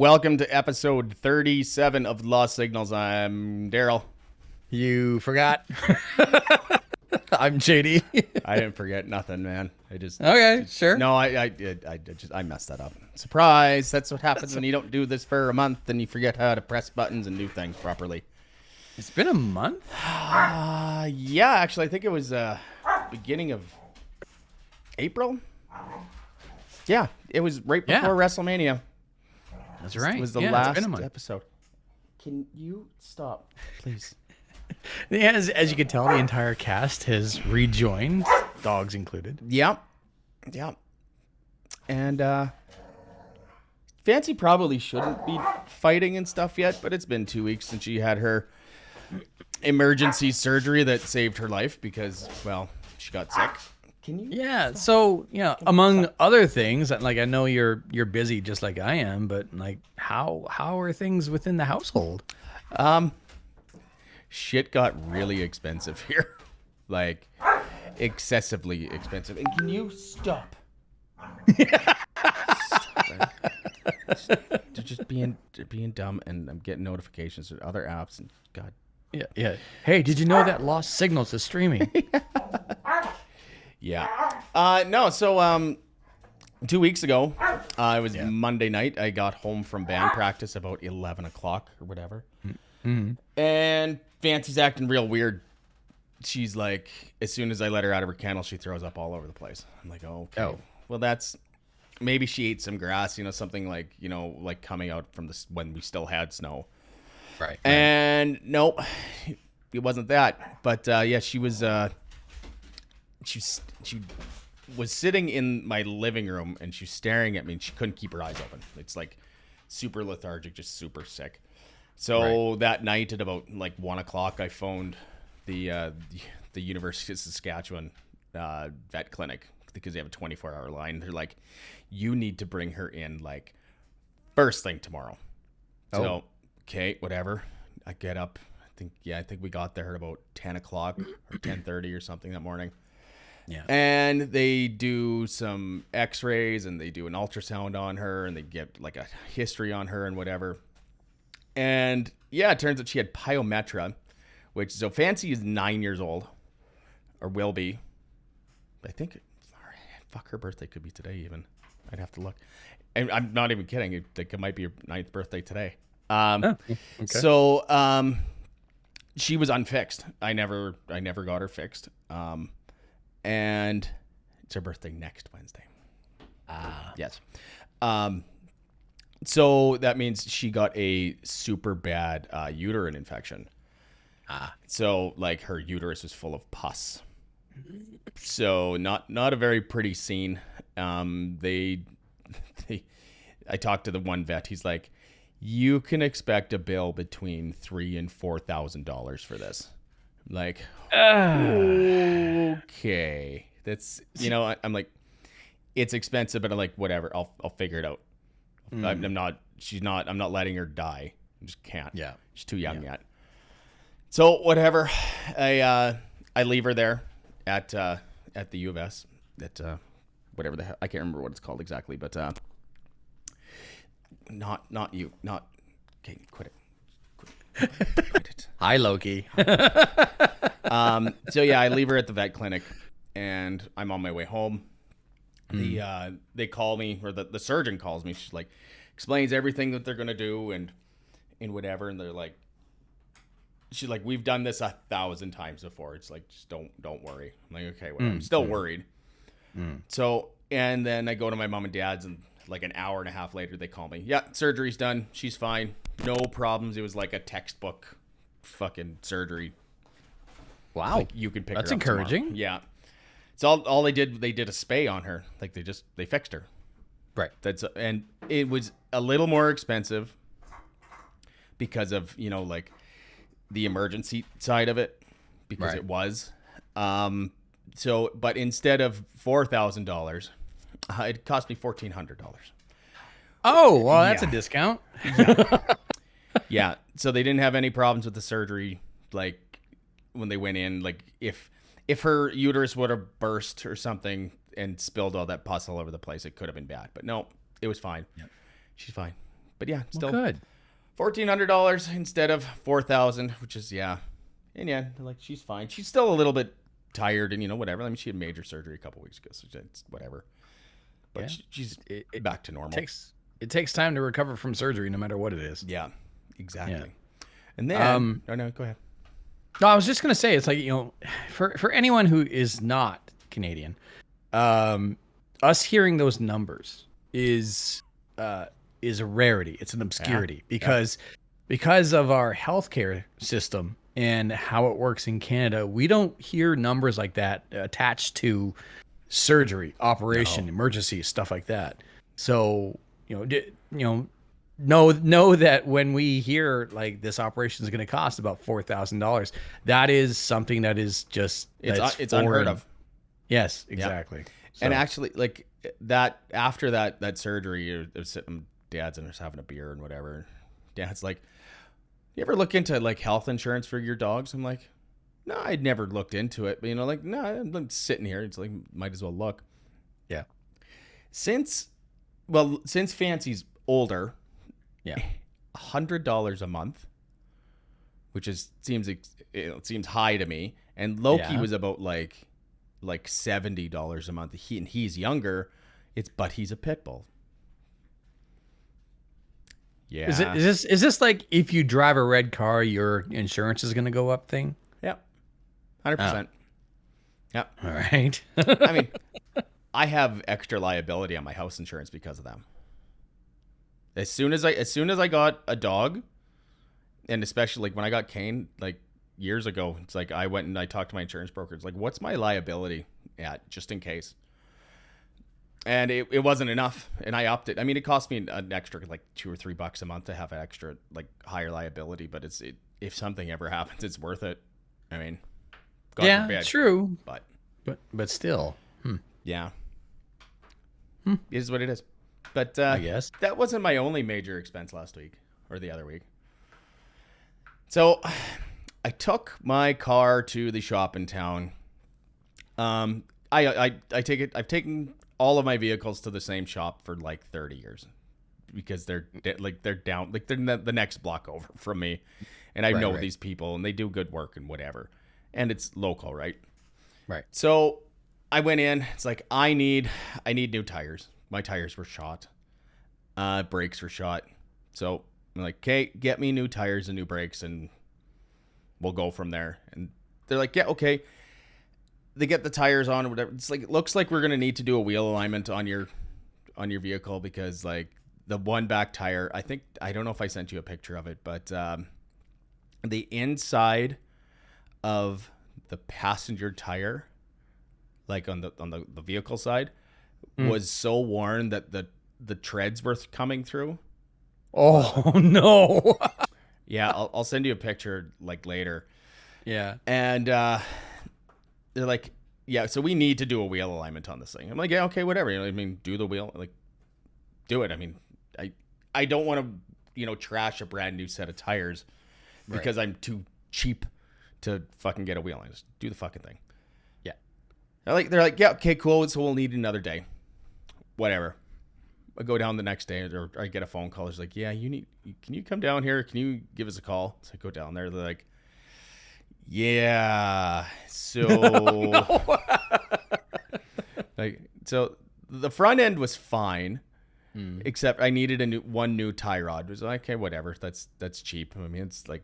Welcome to episode 37 of Lost Signals. I'm Darrell. You forgot. I'm JD. I didn't forget nothing, man. Okay, sure. No, I messed that up. Surprise! That's what happens when you don't do this for a month and you forget how to press buttons and do things properly. It's been a month? Yeah, actually, I think it was beginning of April. Yeah, it was right before WrestleMania. That's right. It was the last episode. Can you stop, please? Yeah, as you can tell, the entire cast has rejoined, dogs included. Yep. And Fancy probably shouldn't be fighting and stuff yet, but it's been 2 weeks since she had her emergency surgery that saved her life because, well, she got sick. Can you? Yeah, so, among other things, like I know you're busy just like I am, but like how are things within the household? Shit got really expensive here. Like excessively expensive. And can you stop? They're just being dumb, and I'm getting notifications from other apps and God. Yeah. Hey, did you know that Lost Signals is streaming? Yeah. No, so 2 weeks ago, it was Monday night. I got home from band practice about 11 o'clock or whatever. Mm-hmm. And Fancy's acting real weird. She's like, as soon as I let her out of her kennel, she throws up all over the place. I'm like, okay. Oh. Well, that's, maybe she ate some grass, something like, like coming out from this when we still had snow. Right. And nope, it wasn't that. But yeah, she was sitting in my living room and she was staring at me and she couldn't keep her eyes open. It's like super lethargic, just super sick. So that night at about like 1 o'clock, I phoned the University of Saskatchewan vet clinic because they have a 24-hour line. They're like, you need to bring her in like first thing tomorrow. So, okay, whatever. I get up. I think we got there at about 10 o'clock or 10:30 or something that morning. Yeah. And they do some x-rays and they do an ultrasound on her and they get like a history on her and whatever. And yeah, it turns out she had pyometra, which, so Fancy is 9 years old, or will be. I think, fuck, her birthday could be today even. I'd have to look. And I'm not even kidding. It might be her 9th birthday today. Okay. So she was unfixed. I never got her fixed. And it's her birthday next Wednesday. Yes. So that means she got a super bad uterine infection. So like her uterus was full of pus. So not a very pretty scene. I talked to the one vet. He's like, you can expect a bill between $3,000 and $4,000 for this. I'm like, okay, that's, I'm like, it's expensive, but I'm like, whatever, I'll figure it out. I'm not letting her die. I just can't. Yeah. She's too young yet. So whatever, I leave her there at the U of S at whatever the hell, I can't remember what it's called exactly, but not okay, quit it. Quit it. Hi, Loki. So yeah, I leave her at the vet clinic and I'm on my way home. They call me, or the surgeon calls me. She's like, explains everything that they're gonna do and whatever, and they're like, she's like, we've done this 1,000 times before. It's like, just don't worry. I'm like, okay, well, I'm still worried. So, and then I go to my mom and dad's, and like an hour and a half later, they call me. Yeah, surgery's done. She's fine. No problems. It was like a textbook fucking surgery. Wow. Like you could pick That's her up encouraging. tomorrow. Yeah. So all they did a spay on her. Like they fixed her. Right. And it was a little more expensive because of, like the emergency side of it, because it was. So, but instead of $4,000, it cost me $1,400. Oh, well, that's a discount. Yeah. So they didn't have any problems with the surgery. Like when they went in, like if her uterus would have burst or something and spilled all that pus all over the place, it could have been bad. But no, it was fine. Yep. She's fine. But yeah, still good. $1,400 instead of $4,000, which is and like she's fine. She's still a little bit tired and whatever. I mean, she had major surgery a couple weeks ago, so it's whatever. But she's back to normal. It takes time to recover from surgery, no matter what it is. Yeah, exactly. Yeah. And then, no, go ahead. No, I was just gonna say, it's like, for anyone who is not Canadian, us hearing those numbers is a rarity. It's an obscurity because of our healthcare system and how it works in Canada. We don't hear numbers like that attached to surgery, operation, emergency, stuff like that. So know that when we hear like this operation is going to cost about $4,000, that is something that is just it's unheard of. Yes, exactly. Yeah. So. And actually, like that after that surgery, you're sitting, Dad's and just having a beer and whatever. Dad's like, "You ever look into like health insurance for your dogs?" I'm like, "No, I'd never looked into it." But no, I'm sitting here. It's like, might as well look. Yeah. Since Fancy's older. Yeah, $100 a month, which seems high to me. And Loki was about like $70 a month. He's younger. But he's a pit bull. Yeah. Is this like if you drive a red car, your insurance is going to go up thing? Yep. 100%. Yep. All right. I mean, I have extra liability on my house insurance because of them. As soon as I got a dog, and especially like when I got Kane, like years ago, it's like I went and I talked to my insurance broker. It's like, what's my liability at, just in case? And it wasn't enough, and I upped it. I mean, it cost me an extra like $2 or $3 a month to have an extra like higher liability, but if something ever happens, it's worth it. I mean, God forbid. True, but still, yeah, it is what it is. But I guess that wasn't my only major expense last week or the other week. So I took my car to the shop in town. I've taken all of my vehicles to the same shop for like 30 years because they're down, like they're the next block over from me. And I know these people and they do good work and whatever. And it's local, right? Right. So I went in, it's like, I need new tires. My tires were shot. Brakes were shot. So I'm like, okay, get me new tires and new brakes and we'll go from there. And they're like, yeah, okay. They get the tires on or whatever. It's like, it looks like we're going to need to do a wheel alignment on your vehicle because like the one back tire, I don't know if I sent you a picture of it, but the inside of the passenger tire, like on the vehicle side, was so worn that the treads were coming through. Oh no. Yeah, I'll send you a picture like later. Yeah. And they're like, yeah, so we need to do a wheel alignment on this thing. I'm like, yeah, okay, whatever. I mean, do the wheel, like, do it. I mean, I don't want to, trash a brand new set of tires because I'm too cheap to fucking get a wheel. I just do the fucking thing. Yeah. They're like, yeah, okay, cool. So we'll need another day. Whatever. I go down the next day, or I get a phone call. It's like, yeah, can you come down here? Can you give us a call? So I go down there. They're like, yeah. So, so the front end was fine, except I needed one new tie rod. It was like, okay, whatever. That's cheap. I mean, it's like,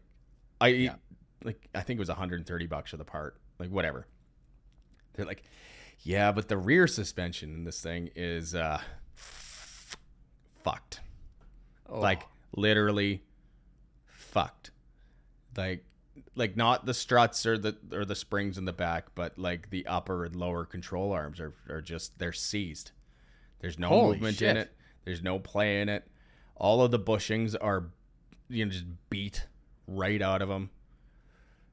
I think it was $130 for the part. Like, whatever. They're like, yeah, but the rear suspension in this thing is fucked. Oh. Like, literally fucked. Like not the struts or the springs in the back, but like the upper and lower control arms are just, they're seized. There's no movement in it. There's no play in it. All of the bushings are, just beat right out of them.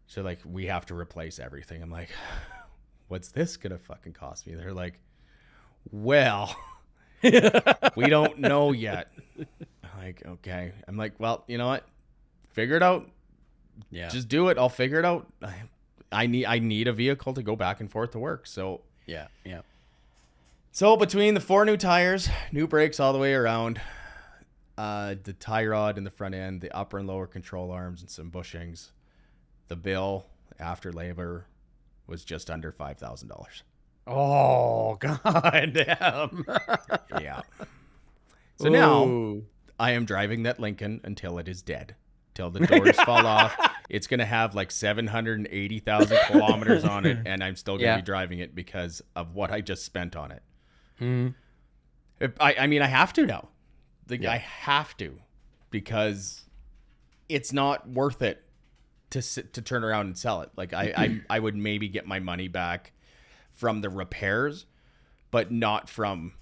So like, we have to replace everything. I'm like, what's this gonna fucking cost me? They're like, well, we don't know yet. I'm like, okay. I'm like, well, you know what? Figure it out. Yeah. Just do it. I'll figure it out. I need a vehicle to go back and forth to work. So yeah. So between the 4 new tires, new brakes all the way around, the tie rod in the front end, the upper and lower control arms, and some bushings. The bill after labor was just under $5,000. Oh, god damn. Yeah. So now I am driving that Lincoln until it is dead, till the doors fall off. It's going to have like 780,000 kilometers on it, and I'm still going to be driving it because of what I just spent on it. I mean, I have to now. I have to, because it's not worth it to turn around and sell it. Like I would maybe get my money back from the repairs, but not from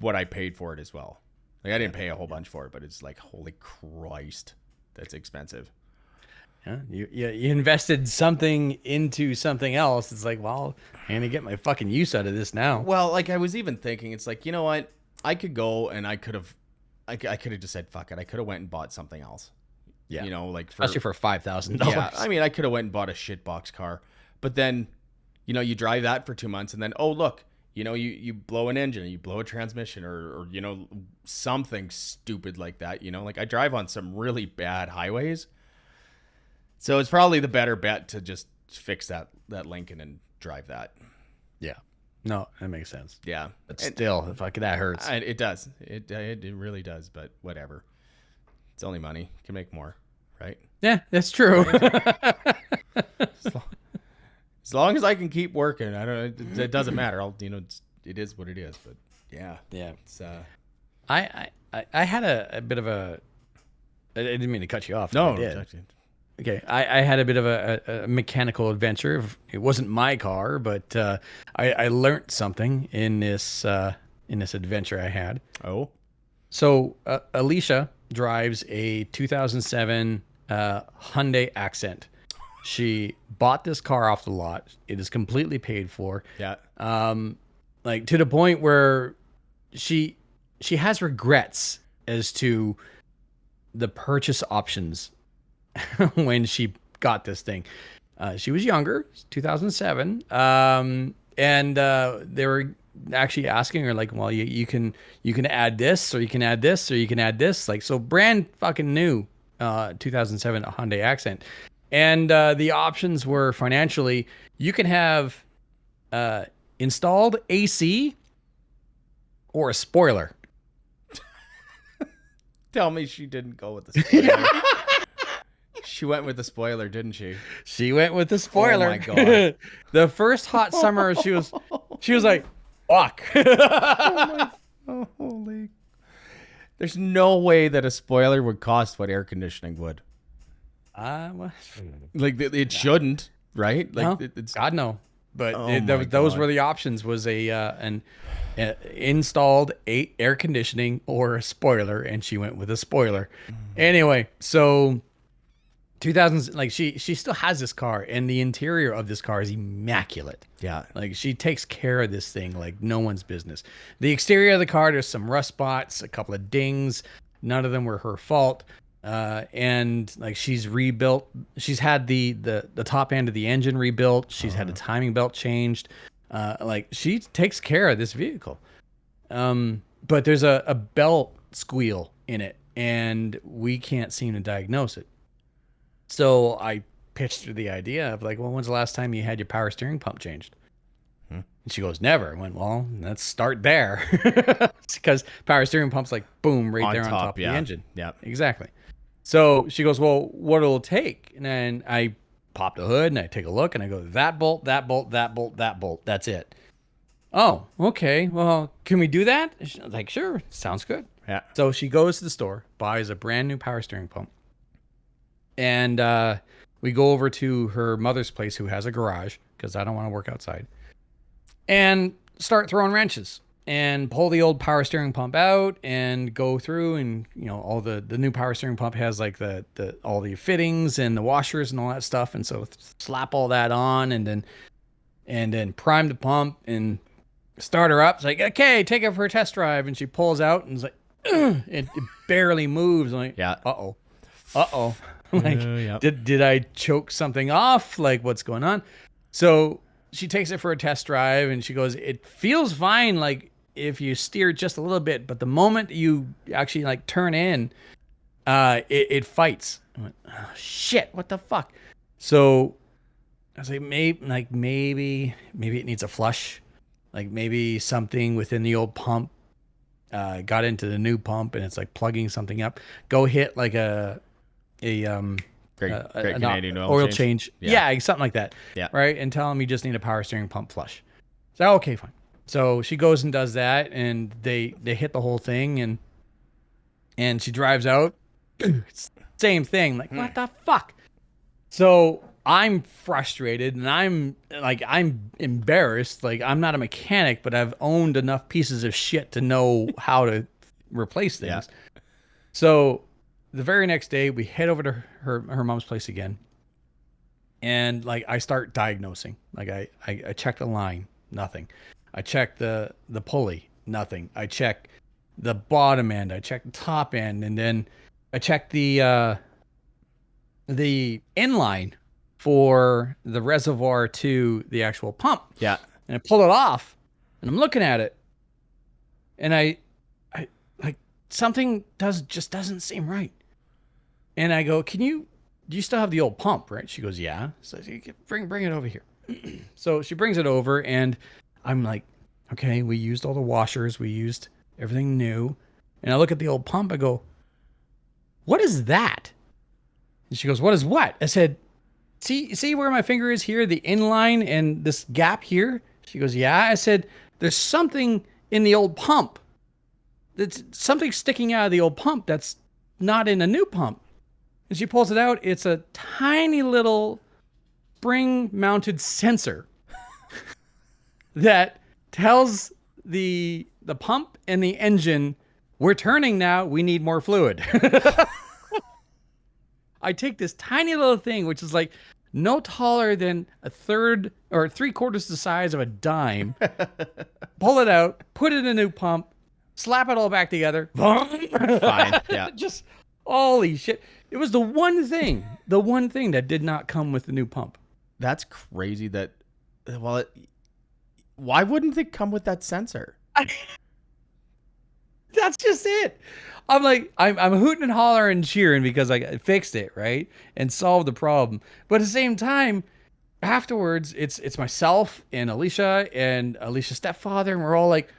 what I paid for it as well. Like I didn't pay a whole bunch for it, but it's like, holy Christ, that's expensive. Yeah, you invested something into something else. It's like, well, I'm gonna get my fucking use out of this now. Well, like I was even thinking, it's like, you know what? I could go and I could have just said, fuck it. I could have went and bought something else. Yeah. You know, like especially for $5,000. Yeah. I mean, I could have went and bought a shitbox car, but then, you know, you drive that for 2 months and then, oh, look, you know, you blow an engine, or you blow a transmission, or, you know, something stupid like that. You know, like I drive on some really bad highways. So it's probably the better bet to just fix that Lincoln and drive that. Yeah. No, that makes sense. Yeah. But still, that hurts. It does. It really does, but whatever. It's only money. Can make more, right? Yeah, that's true. As long as I can keep working, it doesn't matter. It is what it is, but yeah. Yeah. It's I had a bit of a, I didn't mean to cut you off. No, I did. Okay, I had a bit of a mechanical adventure. It wasn't my car, but I learned something in this adventure I had. Oh, so Alicia drives a 2007 Hyundai Accent. She bought this car off the lot. It is completely paid for. Yeah. Like to the point where she has regrets as to the purchase options when she got this thing. She was younger, 2007. And they were actually asking her like, well, you can add this, or you can add this, or you can add this. Like, so brand fucking new, 2007 Hyundai Accent. And the options were financially, you can have installed AC or a spoiler. Tell me she didn't go with the spoiler. She went with the spoiler, didn't she? She went with the spoiler. Oh my God. The first hot summer, she was like, fuck. Holy. There's no way that a spoiler would cost what air conditioning would. Like it shouldn't, right? Like no, it's God no. But those God. were the options: was an installed air conditioning or a spoiler, and she went with a spoiler. Anyway, so 2000s, like she still has this car, and the interior of this car is immaculate. Yeah, like she takes care of this thing like no one's business. The exterior of the car, there's some rust spots, a couple of dings. None of them were her fault. And like she's rebuilt, she's had the top end of the engine rebuilt. She's had the timing belt changed. Like she takes care of this vehicle. But there's a belt squeal in it, and we can't seem to diagnose it. So I pitched her the idea of like, well, when's the last time you had your power steering pump changed? And she goes, never. I went, well, let's start there. Because power steering pump's like, boom, right there on top of the engine. Yeah, exactly. So she goes, well, what it'll take? And then I pop the hood and I take a look and I go, that bolt, that bolt, that bolt, that bolt. That's it. Oh, okay. Well, can we do that? She's like, sure. Sounds good. Yeah. So she goes to the store, buys a brand new power steering pump. And we go over to her mother's place, who has a garage, because I don't want to work outside, and start throwing wrenches and pull the old power steering pump out and go through, and you know, all the new power steering pump has like the all the fittings and the washers and all that stuff, and so slap all that on, and then prime the pump and start her up. It's like, okay, take it for a test drive, and she pulls out and it's like, it barely moves. I'm like, yeah, uh-oh. Like, yep. did I choke something off? Like, what's going on? So she takes it for a test drive and she goes, it feels fine. Like if you steer just a little bit, but the moment you actually like turn in, it fights. I went, oh, shit, what the fuck? So I was like, maybe it needs a flush. Like maybe something within the old pump got into the new pump and it's like plugging something up. Go hit like a Great an Canadian oil change. Yeah. Yeah, something like that. Yeah. Right. And tell them you just need a power steering pump flush. So okay, fine. So she goes and does that, and they hit the whole thing, and she drives out. Same thing. Like what the fuck? So I'm frustrated, and I'm embarrassed. Like I'm not a mechanic, but I've owned enough pieces of shit to know how to replace things. Yeah. So the very next day, we head over to her mom's place again, and like I start diagnosing. Like I check the line, nothing. I check the pulley, nothing. I check the bottom end, I check the top end, and then I check the inline for the reservoir to the actual pump. Yeah. And I pull it off, and I'm looking at it, and I like something just doesn't seem right. And I go, do you still have the old pump, right? She goes, yeah. So bring it over here. So she brings it over, and I'm like, okay, we used all the washers. We used everything new. And I look at the old pump. I go, what is that? And she goes, what is what? I said, see where my finger is here, the inline and this gap here? She goes, yeah. I said, there's something in the old pump. That's something sticking out of the old pump that's not in a new pump. And she pulls it out. It's a tiny little spring-mounted sensor that tells the pump and the engine, we're turning now, we need more fluid. I take this tiny little thing, which is like no taller than a third or 3/4 the size of a dime, pull it out, put it in a new pump, slap it all back together. Fine. Yeah. Just holy shit. It was the one thing that did not come with the new pump. That's crazy that, well, why wouldn't it come with that sensor? That's just it. I'm like, I'm hooting and hollering and cheering because I fixed it, right? And solved the problem. But at the same time, afterwards, it's myself and Alicia and Alicia's stepfather, and we're all like,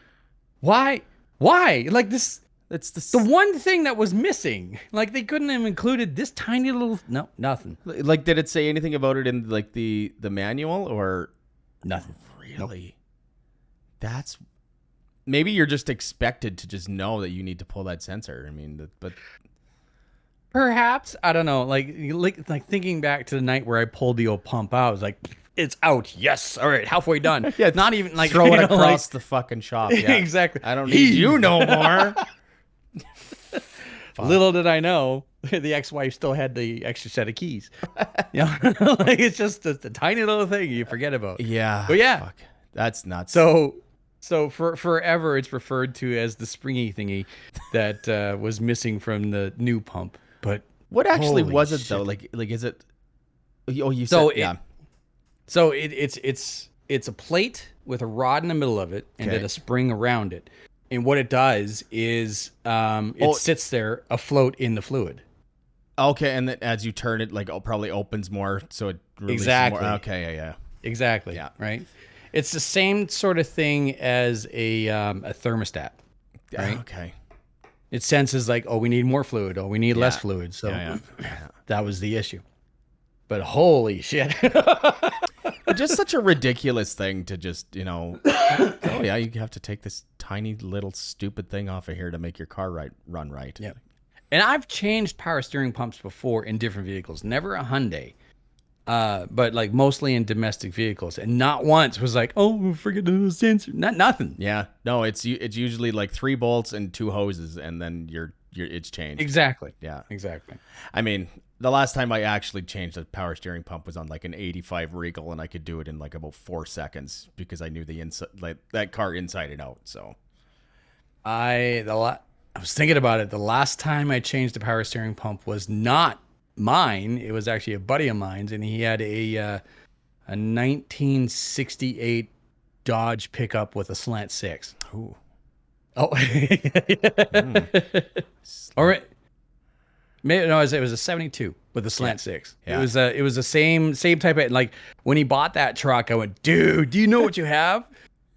why? Like this, It's the one thing that was missing. Like they couldn't have included this tiny little, no, nothing. like, did it say anything about it in like the manual or Nothing. really? Nope. That's maybe you're just expected to just know that you need to pull that sensor. I mean, but Perhaps, I don't know. Like thinking back to the night where I pulled the old pump out, I was like, it's out. Yes. All right. Halfway done. Yeah, Not even like throw it you know, across the fucking shop. Yeah. Exactly. I don't need you no more. Little did I know, the ex-wife still had the extra set of keys. You know, like it's just a tiny little thing you forget about. Yeah. But yeah. Fuck. That's nuts. So for forever, it's referred to as the springy thingy that was missing from the new pump. But what actually holy was it shit. though? Like is it? Oh, you So said yeah. So it's a plate with a rod in the middle of it and then Okay. a spring around it. And what it does is it sits there afloat in the fluid. Okay, and then as you turn it, like it probably opens more, so it releases Exactly. more. Okay, yeah. Exactly. Yeah. Right. It's the same sort of thing as a thermostat. Right. Okay. It senses like, oh, we need more fluid. Oh, we need less fluid. So Yeah. that was the issue. But holy shit. Just such a ridiculous thing to just, oh yeah, you have to take this tiny little stupid thing off of here to make your car run right. Yeah. And I've changed power steering pumps before in different vehicles. Never a Hyundai. But like mostly in domestic vehicles. And not once was like, oh, forget the sensor. Nothing. Yeah. No, it's usually like 3 bolts and 2 hoses, and then it's changed. Exactly. Yeah. Exactly. I mean, the last time I actually changed a power steering pump was on like an 85 Regal, and I could do it in like about 4 seconds because I knew the inside, like that car inside and out. So I was thinking about it. The last time I changed a power steering pump was not mine. It was actually a buddy of mine's, and he had a 1968 Dodge pickup with a slant 6. Ooh. Oh, all right. Maybe no, it was a 72 with a slant six. Yeah. It was the same type of, like, when he bought that truck, I went, dude, do you know what you have?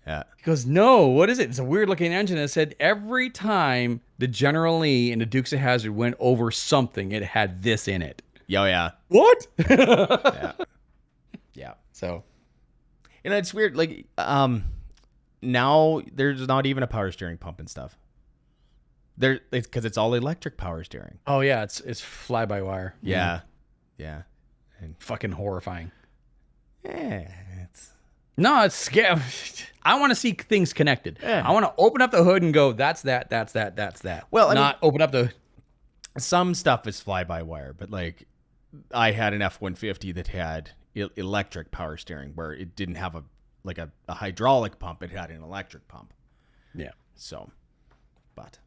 Yeah. He goes, no, what is it? It's a weird looking engine. And it said every time the General Lee and the Dukes of Hazzard went over something, it had this in it. Yo, yeah. What? Yeah. Yeah. So, And it's weird. Like, now there's not even a power steering pump and stuff. It's because it's all electric power steering. oh yeah, it's fly by wire. Yeah. Yeah. And Fucking horrifying. it's No, it's scary. I want to see things connected. Yeah. I want to open up the hood and go, that's that, that's that, that's that. Well, I not open up the. some stuff is fly by wire, but like I had an F-150 that had electric power steering where it didn't have a hydraulic pump. It had an electric pump. Yeah. So, but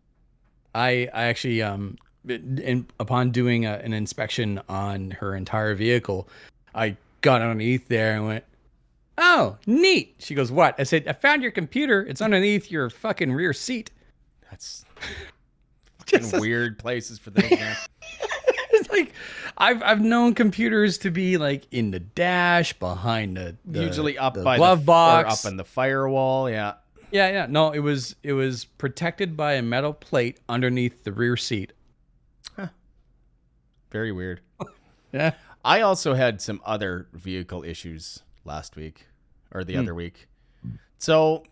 I actually upon doing an inspection on her entire vehicle, I got underneath there and went, "Oh, neat." She goes, "What?" I said, "I found your computer. It's underneath your fucking rear seat." that's fucking weird places for things, man. It's like I've known computers to be like in the dash, behind the Usually up the by glove or box, up in the firewall. Yeah. Yeah. No, it was protected by a metal plate underneath the rear seat. Very weird. Yeah. I also had some other vehicle issues last week or the other week. So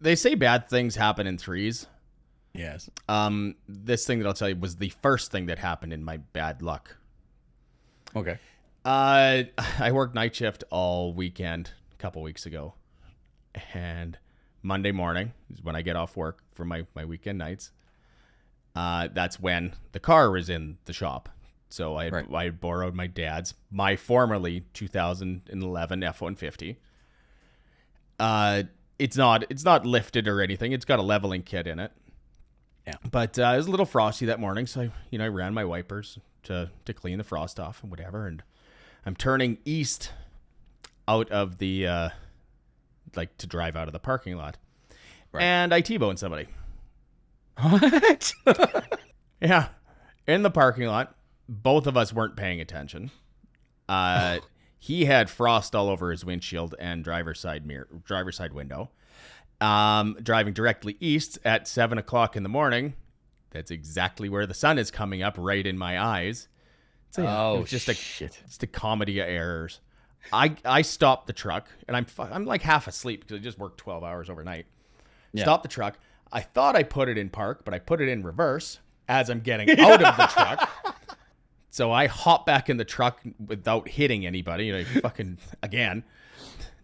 they say bad things happen in threes. Yes. This thing that I'll tell you was the first thing that happened in my bad luck. Okay. I worked night shift all weekend a couple weeks ago. And Monday morning is when I get off work for my weekend nights. That's when the car was in the shop. So I borrowed my formerly 2011 F-150. It's not lifted or anything. It's got a leveling kit in it. Yeah. But it was a little frosty that morning, so I ran my wipers to clean the frost off and whatever. And I'm turning east out of the to drive out of the parking lot, and I T-boned somebody. What? Yeah, in the parking lot. Both of us weren't paying attention. He had frost all over his windshield and driver's side window. Driving directly east at 7:00 in the morning. That's exactly where the sun is coming up, right in my eyes. So yeah, it was just a comedy of errors. I stopped the truck, and I'm like half asleep because I just worked 12 hours overnight. Yeah. Stopped the truck. I thought I put it in park, but I put it in reverse as I'm getting out of the truck. So I hop back in the truck without hitting anybody. Fucking again.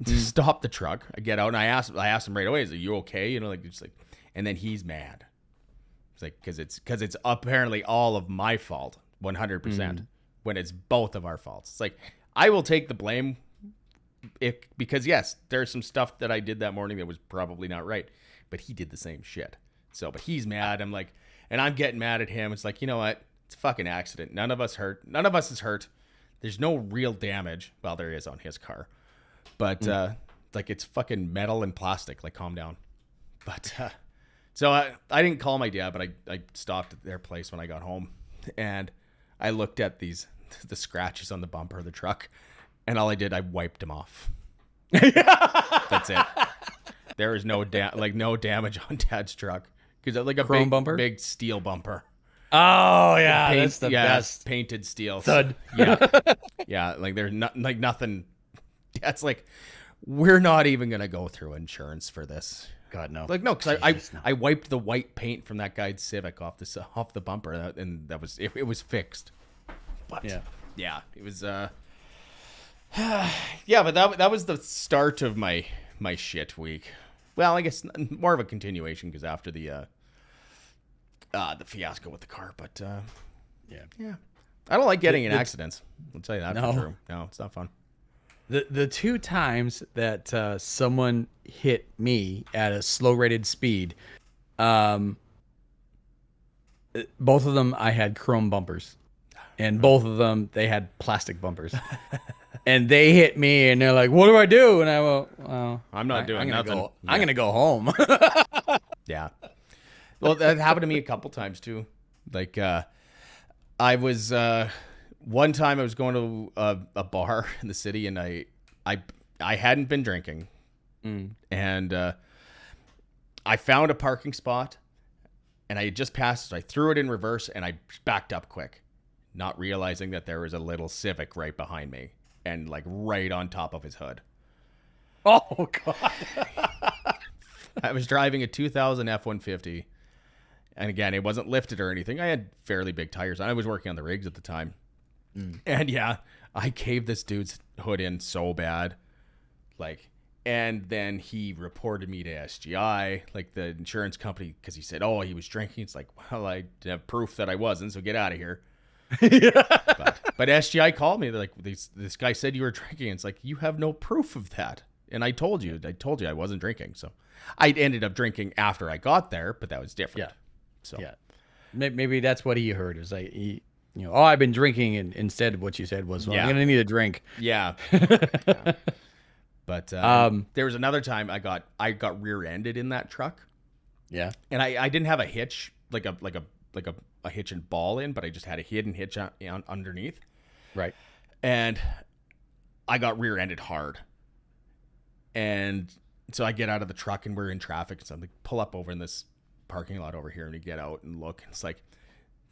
Stop the truck. I get out and I asked him right away, "Is you okay?" And then he's mad. It's like because it's apparently all of my fault, 100%, when it's both of our faults. It's like I will take the blame because yes, there's some stuff that I did that morning that was probably not right, but he did the same shit. So, but he's mad. I'm like, and I'm getting mad at him. It's like, you know what? It's a fucking accident. None of us is hurt. There's no real damage. Well, there is on his car. But, it's fucking metal and plastic. Like, calm down. But, so I didn't call my dad, but I stopped at their place when I got home. And I looked at the scratches on the bumper of the truck. And all I did, I wiped them off. That's it. There is no damage on Dad's truck. Because like a chrome bumper? Big steel bumper. Oh yeah, that's the best. Painted steel. Thud. Yeah. Yeah, like there's nothing. That's like, we're not even going to go through insurance for this. God, no. Like, no, because I wiped the white paint from that guy's Civic off the bumper, and that was, it was fixed. But, yeah, it was, yeah, but that was the start of my shit week. Well, I guess more of a continuation, because after the fiasco with the car, but, yeah. I don't like getting in accidents. I'll tell you that for true. No, it's not fun. The two times that someone hit me at a slow rated speed, both of them I had chrome bumpers, and both of them they had plastic bumpers, and they hit me and they're like, "What do I do?" And I go, "Well, I'm not doing nothing. I'm gonna go home." Yeah. Well, that happened to me a couple times too. Like, I was one time I was going to a bar in the city, and I hadn't been drinking, and I found a parking spot, and I had just passed, so I threw it in reverse, and I backed up quick, not realizing that there was a little Civic right behind me, and like right on top of his hood. Oh God. I was driving a 2000 F-150. And again, it wasn't lifted or anything. I had fairly big tires. I was working on the rigs at the time. And yeah, I caved this dude's hood in so bad. Like, and then he reported me to SGI, like the insurance company, because he said, oh, he was drinking. It's like, well, I have proof that I wasn't, so get out of here. But SGI called me. They're like, this guy said you were drinking. It's like, you have no proof of that. And I told you I wasn't drinking. So I ended up drinking after I got there, but that was different. Yeah. So Yeah, maybe that's what he heard. Is like oh, I've been drinking, and instead of what you said was, well, I'm gonna need a drink. Yeah. Yeah. But there was another time I got rear-ended in that truck. Yeah, and I didn't have a hitch like a hitch and ball in, but I just had a hidden hitch on underneath. Right. And I got rear-ended hard, and so I get out of the truck, and we're in traffic, so I'm like, pull up over in this parking lot over here, and we get out and look, and it's like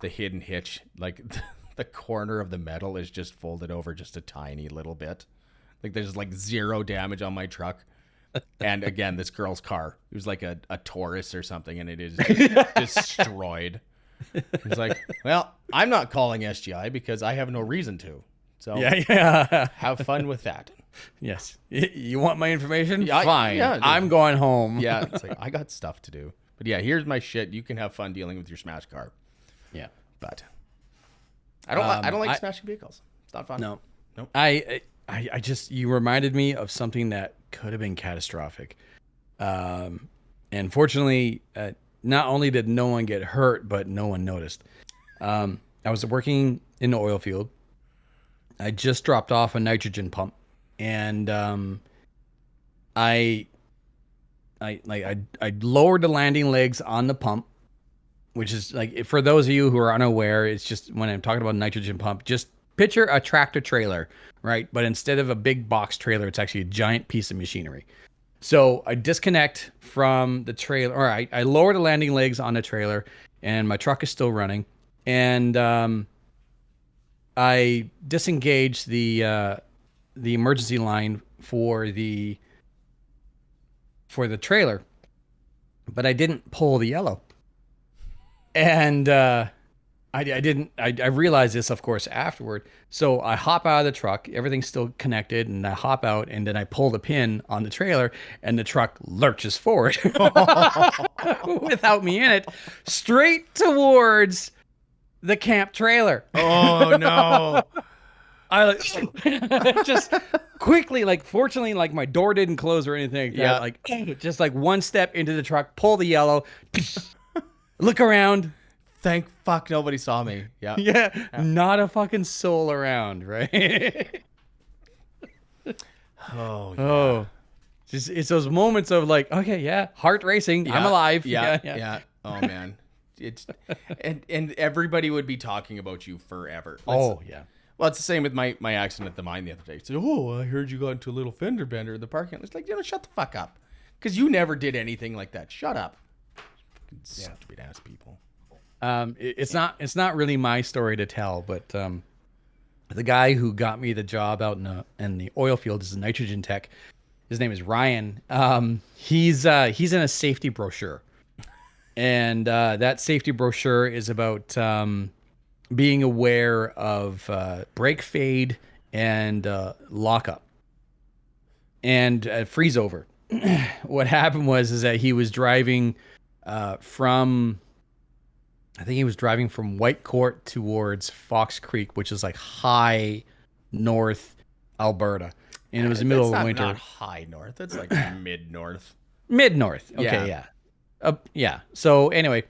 the hidden hitch, like the corner of the metal is just folded over just a tiny little bit. Like there's like zero damage on my truck. And again, this girl's car, it was like a Taurus or something, and it is just destroyed. It's like, well, I'm not calling SGI because I have no reason to. So yeah. have fun with that. Yes. You want my information? Yeah, fine. yeah, I'm going home. Yeah, it's like, I got stuff to do. But yeah, here's my shit. You can have fun dealing with your smash car. Yeah. But I don't like smashing vehicles. It's not fun. No. Nope. I just, you reminded me of something that could have been catastrophic. And fortunately, not only did no one get hurt, but no one noticed. I was working in the oil field. I just dropped off a nitrogen pump, and I lowered the landing legs on the pump, which is like, for those of you who are unaware, it's just, when I'm talking about a nitrogen pump, just picture a tractor trailer, right? But instead of a big box trailer, it's actually a giant piece of machinery. So I disconnect from the trailer, or I lower the landing legs on the trailer, and my truck is still running, and I disengage the emergency line for the trailer, but I didn't pull the yellow. And I realized this, of course, afterward. So I hop out of the truck, everything's still connected, and I hop out, and then I pull the pin on the trailer, and the truck lurches forward without me in it, straight towards the camp trailer. Oh no. I just quickly, like, fortunately, like, my door didn't close or anything. Yeah. Like, just like one step into the truck, pull the yellow, look around. Thank fuck nobody saw me. Yeah. Yeah. Not a fucking soul around, right? Oh, yeah. Oh. It's those moments of like, okay, yeah, heart racing. I'm Yeah. alive. Yeah. Oh man. It's and everybody would be talking about you forever. Oh, yeah. Well, it's the same with my accident at the mine the other day. So, oh, I heard you got into a little fender bender in the parking lot. It's like, shut the fuck up. Because you never did anything like that. Shut up. Stupid ass people. It's not really my story to tell, but the guy who got me the job out in the oil field is a nitrogen tech. His name is Ryan. He's in a safety brochure, and that safety brochure is about being aware of brake fade and lockup and freeze over. What happened was that he was driving from White Court towards Fox Creek, which is like high north Alberta, and it was the middle of winter. Not high north. It's like mid north. Mid north. Okay, yeah. So anyway,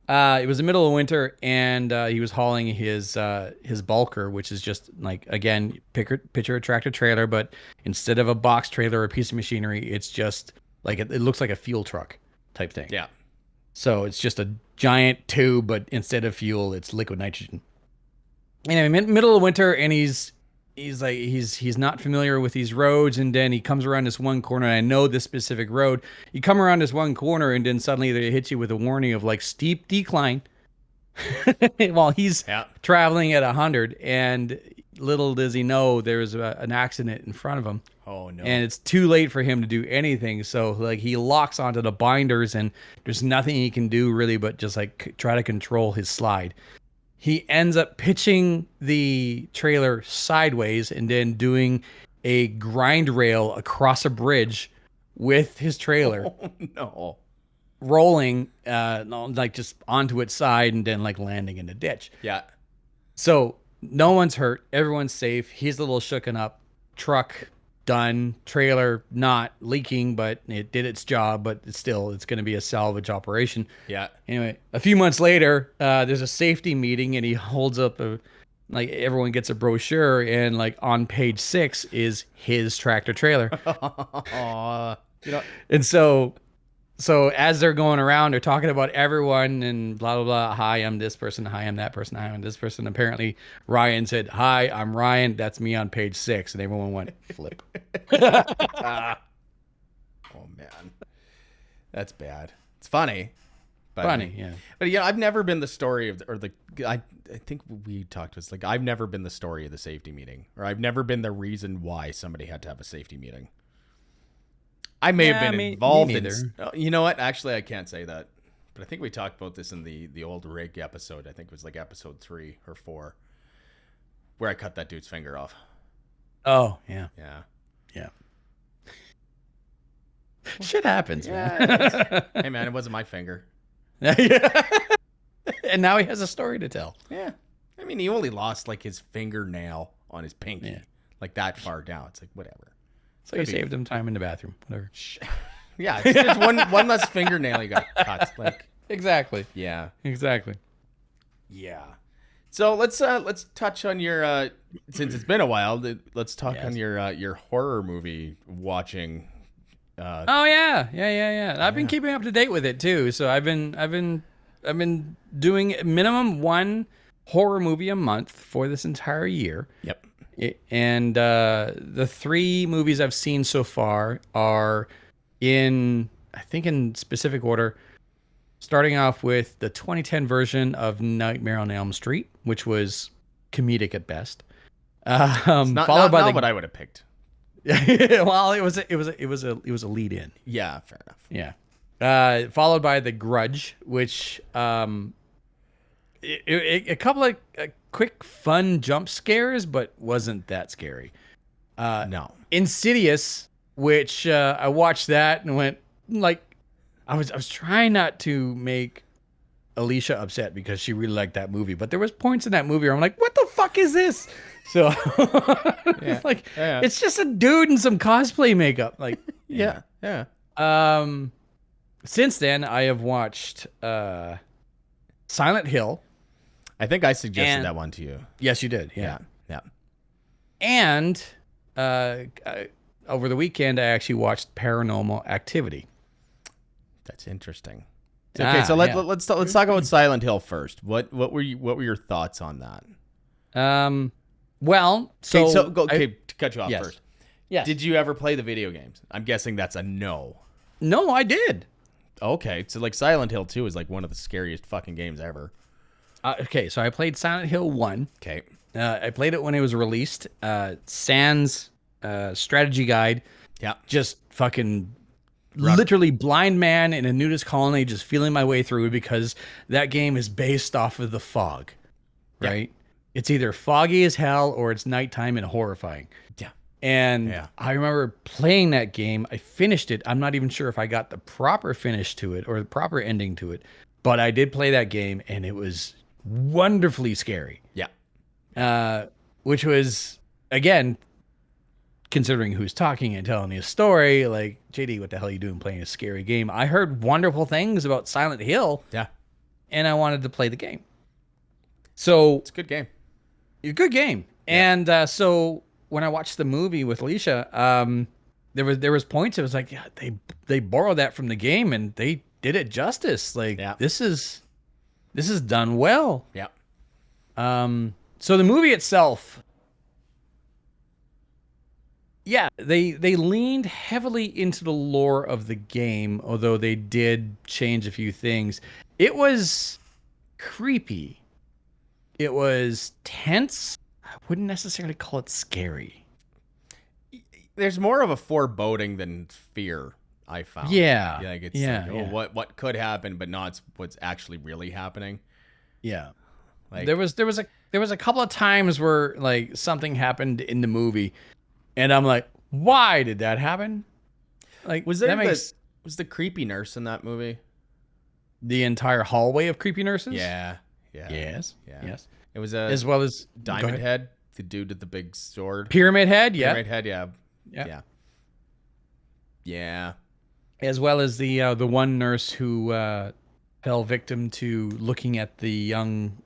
it was the middle of winter, and he was hauling his bulker, which is just like, again, picture a tractor trailer, but instead of a box trailer or a piece of machinery, it's just like it looks like a fuel truck type thing. Yeah. So it's just a giant tube, but instead of fuel, it's liquid nitrogen. Anyway, middle of winter, and he's not familiar with these roads, and then he comes around this one corner, and I know this specific road. You come around this one corner, and then suddenly they hit you with a warning of like steep decline while he's traveling at 100, and little does he know there's an accident in front of him. Oh no. And it's too late for him to do anything. So like he locks onto the binders, and there's nothing he can do really but just like try to control his slide. He ends up pitching the trailer sideways and then doing a grind rail across a bridge with his trailer. Oh no. Rolling like just onto its side and then like landing in the ditch. Yeah. So no one's hurt. Everyone's safe. He's a little shooken up. Truck done. Trailer not leaking, but it did its job. But it's going to be a salvage operation. Yeah. Anyway, a few months later, there's a safety meeting, and he holds up like everyone gets a brochure, and like on page 6 is his tractor trailer. And so as they're going around, they're talking about everyone and blah, blah, blah. Hi, I'm this person. Hi, I'm that person. Hi, I'm this person. Apparently, Ryan said, hi, I'm Ryan. That's me on page 6. And everyone went, flip. Oh, man. That's bad. It's funny. But, funny, yeah. But, I've never been the story of, I think we talked to us, like, I've never been the story of the safety meeting. Or I've never been the reason why somebody had to have a safety meeting. I may have been involved in. You know what? Actually, I can't say that. But I think we talked about this in the old rig episode. I think it was like episode 3 or 4, where I cut that dude's finger off. Oh yeah, yeah. Shit happens, man. Hey man, it wasn't my finger. And now he has a story to tell. Yeah, I mean, he only lost like his fingernail on his pinky, like that far down. It's like whatever. So you saved him time in the bathroom, whatever. Yeah, it's just one less fingernail you got cut. Like exactly. Yeah. Exactly. Yeah. So let's touch on your since it's been a while. Let's talk on your horror movie watching. Oh yeah. I've been keeping up to date with it too. So I've been doing minimum one horror movie a month for this entire year. Yep. And the 3 movies I've seen so far are in specific order, starting off with the 2010 version of Nightmare on Elm Street, which was comedic at best. Followed by what I would have picked. Well, it was a lead in. Yeah, fair enough. Yeah. Followed by The Grudge, which a couple of quick fun jump scares, but wasn't that scary. No. Insidious, which I watched that and went like, I was trying not to make Alicia upset because she really liked that movie, but there was points in that movie where I'm like, what the fuck is this? So it's like, it's just a dude in some cosplay makeup. Like, yeah. Since then I have watched Silent Hill. I think I suggested that one to you. Yes, you did. Yeah. And over the weekend, I actually watched Paranormal Activity. That's interesting. Okay, so let's talk about Silent Hill first. What were your thoughts on that? Well, to cut you off first. Yes. Did you ever play the video games? I'm guessing that's a no. No, I did. Okay, so like Silent Hill 2 is like one of the scariest fucking games ever. Okay, so I played Silent Hill 1. Okay. I played it when it was released. Sans strategy guide. Yeah. Just fucking literally blind man in a nudist colony, just feeling my way through because that game is based off of the fog, right? It's either foggy as hell or it's nighttime and horrifying. Yeah. And I remember playing that game. I finished it. I'm not even sure if I got the proper finish to it or the proper ending to it, but I did play that game and it was wonderfully scary. Yeah. Which was, again, considering who's talking and telling me a story, like, JD, what the hell are you doing playing a scary game? I heard wonderful things about Silent Hill. Yeah. And I wanted to play the game. So it's a good game. A good game. Yeah. And so when I watched the movie with Alicia, there was points it was like, yeah, they borrowed that from the game and they did it justice. Like Yeah. this is done well. Yeah. So the movie itself, yeah, they leaned heavily into the lore of the game, although they did change a few things. It was creepy. It was tense. I wouldn't necessarily call it scary. There's more of a foreboding than fear, I found. Yeah. Like it's Yeah, like, yeah. what could happen, but not what's actually really happening. Yeah. Like There was a couple of times where like something happened in the movie and I'm like, why did that happen? Like was there that makes was the creepy nurse in that movie? the entire hallway of creepy nurses? Yeah. Yeah. Yes. Yeah. Yes. It was As well as go Diamond ahead. Head, the dude with the big sword. Pyramid Head, yeah. Pyramid Head, yeah. Yeah. Yeah. Yeah. As well as the one nurse who fell victim to looking at the young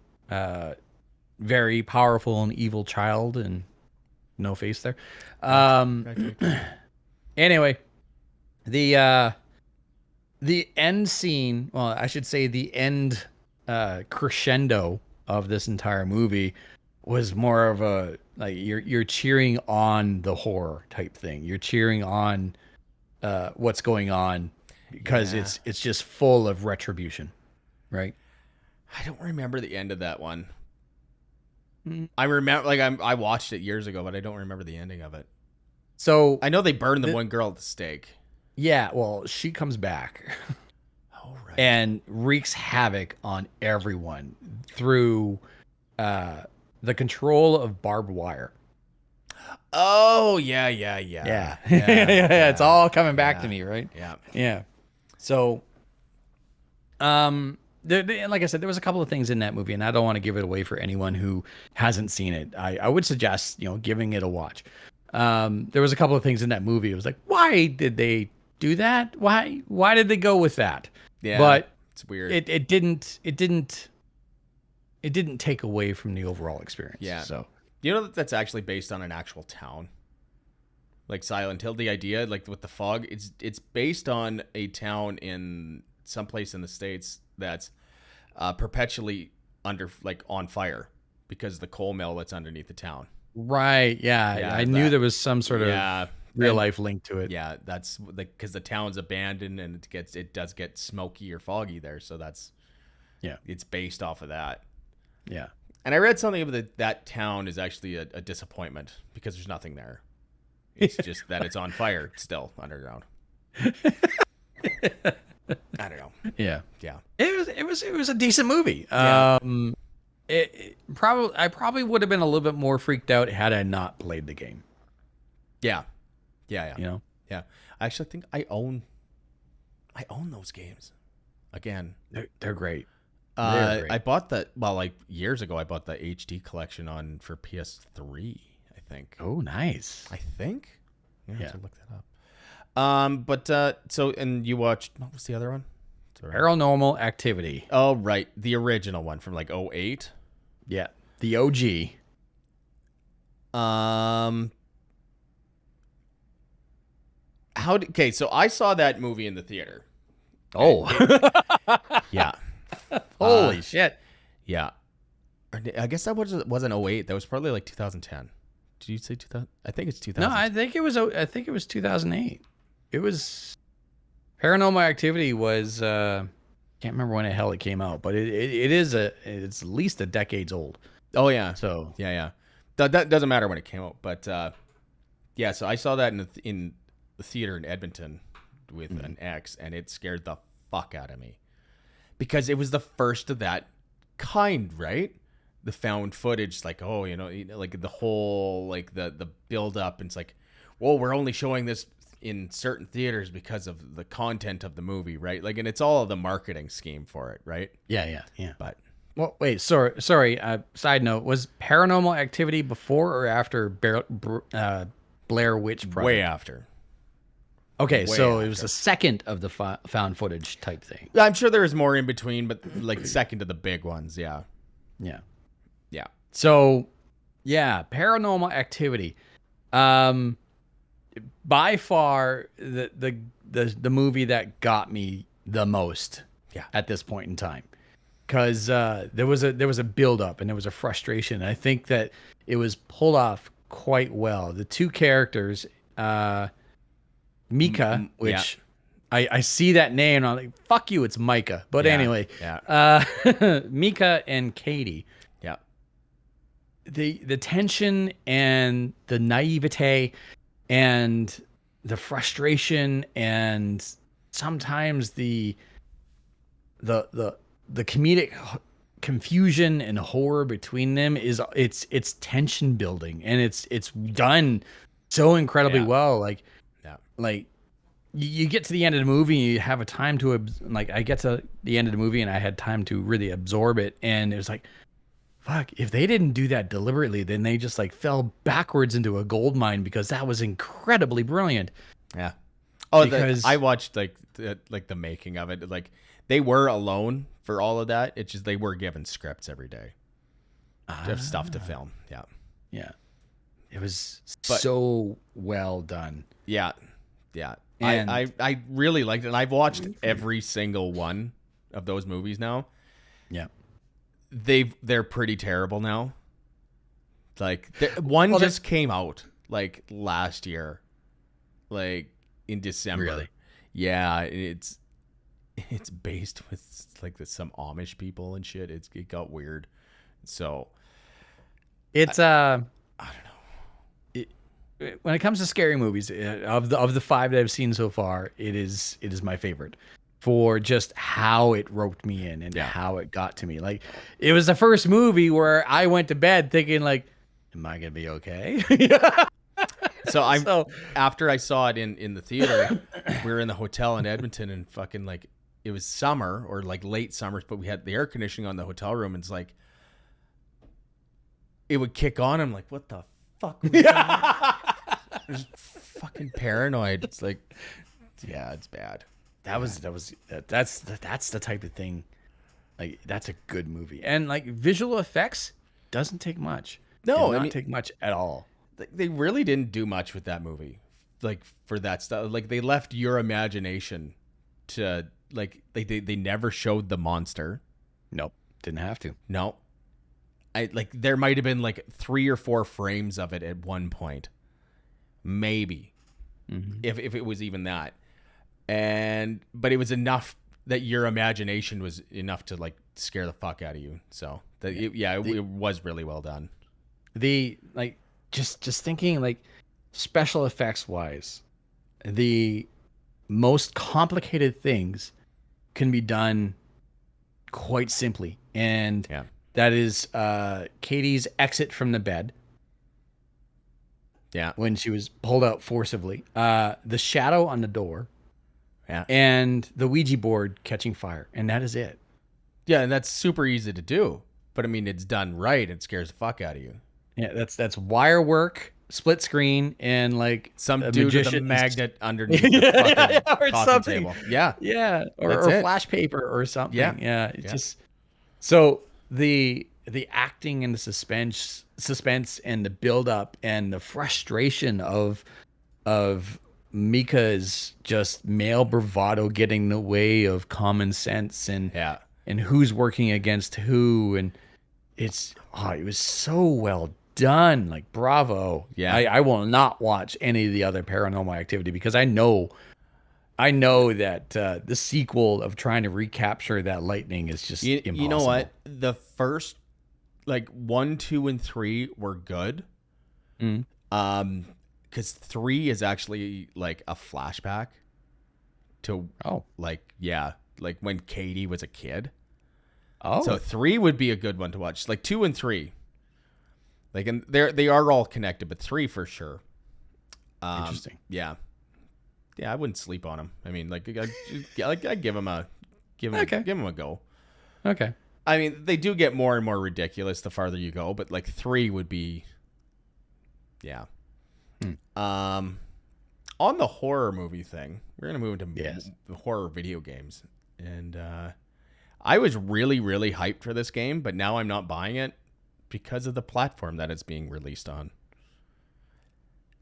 very powerful and evil child and no face there. Right. Anyway, the end scene, well, I should say the end crescendo of this entire movie was more of a like you're cheering on the horror type thing. You're cheering on what's going on because Yeah. it's just full of retribution, right? I don't remember the end of that one. Mm. I remember, like, I watched it years ago, but I don't remember the ending of it. So I know they burned the one girl at the stake. yeah, well, she comes back Oh, right. and wreaks havoc on everyone through the control of barbed wire. Oh, yeah. Yeah. It's all coming back to me, right? Yeah. Yeah. So, like I said, there was a couple of things in that movie, and I don't want to give it away for anyone who hasn't seen it. I would suggest, giving it a watch. There was a couple of things in that movie. It was like, why did they do that? Why did they go with that? Yeah. But it's weird. it didn't take away from the overall experience. Yeah. So You know that's actually based on an actual town? Like Silent Hill, the idea, like with the fog, it's based on a town in someplace in the States that's perpetually on fire because of the coal mill that's underneath the town. right, yeah, Yeah, I knew that- there was some sort of Yeah. real And- life link to it. Yeah, that's like because the town's abandoned and it does get smoky or foggy there, so it's based off of that. Yeah. And I read something about that town is actually a disappointment because there's nothing there. It's just that it's on fire still underground. I don't know. Yeah. Yeah. It was a decent movie. Yeah. I probably would have been a little bit more freaked out had I not played the game. Yeah. Yeah. You know, Yeah. I actually think I own those games. Again. they're great. They're great. I bought like years ago I bought the HD collection for PS3, I think. Oh, nice. I think. Yeah. Yeah. To look that up. But so and you watched what was the other one? Sorry. Paranormal Activity. Oh, right. The original one from like 2008. Yeah, the OG. Okay, so I saw that movie in the theater. Oh, Yeah. holy shit! Yeah. I guess that wasn't 08. That was probably like 2010. Did you say 2000? I think it's 2000. No, I think it was 2008. It was Paranormal Activity was can't remember when the hell it came out, but it's at least a decades old. Oh yeah. So Yeah. That doesn't matter when it came out, but yeah. So I saw that in the theater in Edmonton with an ex, and it scared the fuck out of me because it was the first of that kind, right? The found footage, like like the whole like the build up, and it's like, well, we're only showing this in certain theaters because of the content of the movie, right? Like, and it's all the marketing scheme for it, right? yeah. But Well, wait, sorry. Side note: was Paranormal Activity before or after Blair Witch Project? way after. Okay, way so after. it was the second of the found footage type thing. I'm sure there was more in between, but like second to the big ones, yeah. Yeah. Yeah. So, yeah, Paranormal Activity. By far the movie that got me the most Yeah. at this point in time, because there was a build up and there was a frustration. I think that it was pulled off quite well. The two characters, Mika, yeah. which I see that name and I'm like, fuck you, it's Micah. But Yeah, anyway, yeah. Mika and Katie, Yeah. the tension and the naivete and the frustration and sometimes the comedic confusion and horror between them it's tension building, and it's done so incredibly Yeah. well. Like Yeah. you get to the end of the movie and you have a time to I get to the end of the movie and I had time to really absorb it, and it was like, fuck, if they didn't do that deliberately, then they just like fell backwards into a gold mine, because that was incredibly brilliant. Yeah. Oh, Because I watched like the making of it. Like they were alone for all of that. It's just they were given scripts every day to have stuff to film. Yeah. yeah, it was so well done. Yeah. Yeah. And I really liked it. And I've watched every single one of those movies now. yeah, They're pretty terrible now. Like one just came out like last year, like in December. Really? Yeah, it's based with like some Amish people and shit. It got weird. So it's I don't know. when it comes to scary movies, of the five that I've seen so far, it is my favorite, for just how it roped me in and how it got to me. Like, it was the first movie where I went to bed thinking like, am I gonna be okay? So after I saw it in the theater, we were in the hotel in Edmonton, and fucking like it was summer or like late summer, but we had the air conditioning on the hotel room, and it's like it would kick on. I'm like, what the fuck? Just fucking paranoid. It's like, yeah, it's bad. That's the type of thing. Like, that's a good movie, and like visual effects doesn't take much. No, Did not take much at all. They really didn't do much with that movie, like for that stuff. Like they left your imagination to like they never showed the monster. Nope, didn't have to. No, I like there might have been like 3 or 4 frames of it at one point, maybe, if it was even that. But it was enough that your imagination was enough to like scare the fuck out of you. So it was really well done. Just thinking like special effects wise, the most complicated things can be done quite simply, and that is Katie's exit from the bed. Yeah, when she was pulled out forcibly, the shadow on the door. Yeah. And the Ouija board catching fire. And that is it. Yeah, and that's super easy to do. But I mean, it's done right. It scares the fuck out of you. Yeah, that's wire work, split screen, and like some dude with a magnet underneath the fucking or coffee something. table. Yeah. Yeah. Or flash paper or something. Yeah. Yeah. It's just so the acting and the suspense and the build up and the frustration of Mika's just male bravado getting in the way of common sense and who's working against who, and it was so well done. Like, bravo. Yeah. I will not watch any of the other Paranormal Activity because I know that the sequel of trying to recapture that lightning is just impossible. You know what? The first like 1, 2, and 3 were good. Because 3 is actually like a flashback to like when Katie was a kid. Oh, so 3 would be a good one to watch. Like 2 and 3, like, and they are all connected, but 3 for sure. Interesting. Yeah, I wouldn't sleep on them. I mean, like I give them a go. Okay. I mean, they do get more and more ridiculous the farther you go, but like 3 would be, yeah. On the horror movie thing, we're gonna move into the horror video games, and I was really, really hyped for this game, but now I'm not buying it because of the platform that it's being released on.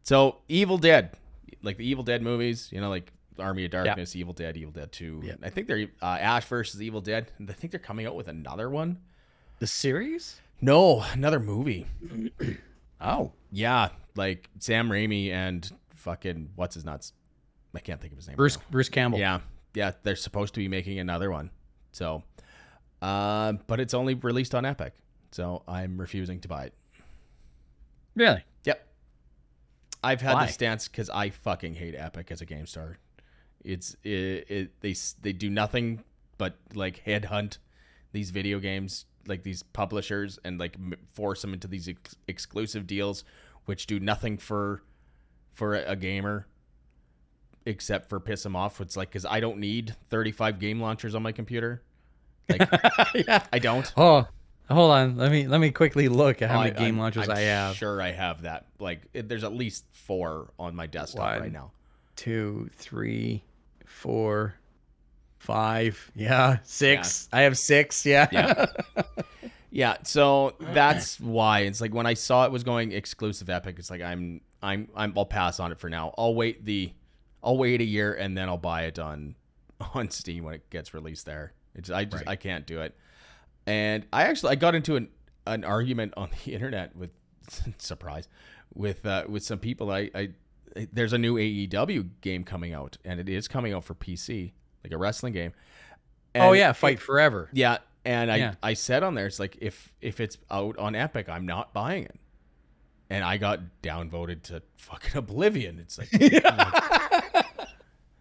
So Evil Dead, like the Evil Dead movies, you know, like Army of Darkness, Evil Dead 2. Yeah. I think they're Ash versus Evil Dead. I think they're coming out with another one. The series? No, another movie. Oh. Yeah, like Sam Raimi and fucking what's his nuts? I can't think of his name. Bruce Campbell. Yeah, they're supposed to be making another one. So, but it's only released on Epic, so I'm refusing to buy it. Really? Yep. I've had Why? this stance because I fucking hate Epic as a game store. They do nothing but like headhunt these video games, like these publishers, and like force them into these exclusive deals, which do nothing for a gamer except for piss them off. It's like, because I don't need 35 game launchers on my computer. Like, Yeah. I don't. Oh, hold on. Let me quickly look at how many game launchers I'm I have. Sure, I have that. Like, there's at least 4 on my desktop right now. 2, 3, 4, 5. Yeah, 6. Yeah. I have 6. Yeah. Yeah. Yeah. So that's why it's like when I saw it was going exclusive Epic, it's like I'll pass on it for now. I'll wait a year and then I'll buy it on Steam when it gets released there. I can't do it. And I got into an argument on the internet with surprise with some people. There's a new AEW game coming out, and it is coming out for PC, like a wrestling game. And Fight Forever. Yeah, and I said on there, it's like if it's out on Epic, I'm not buying it. And I got downvoted to fucking oblivion. It's like,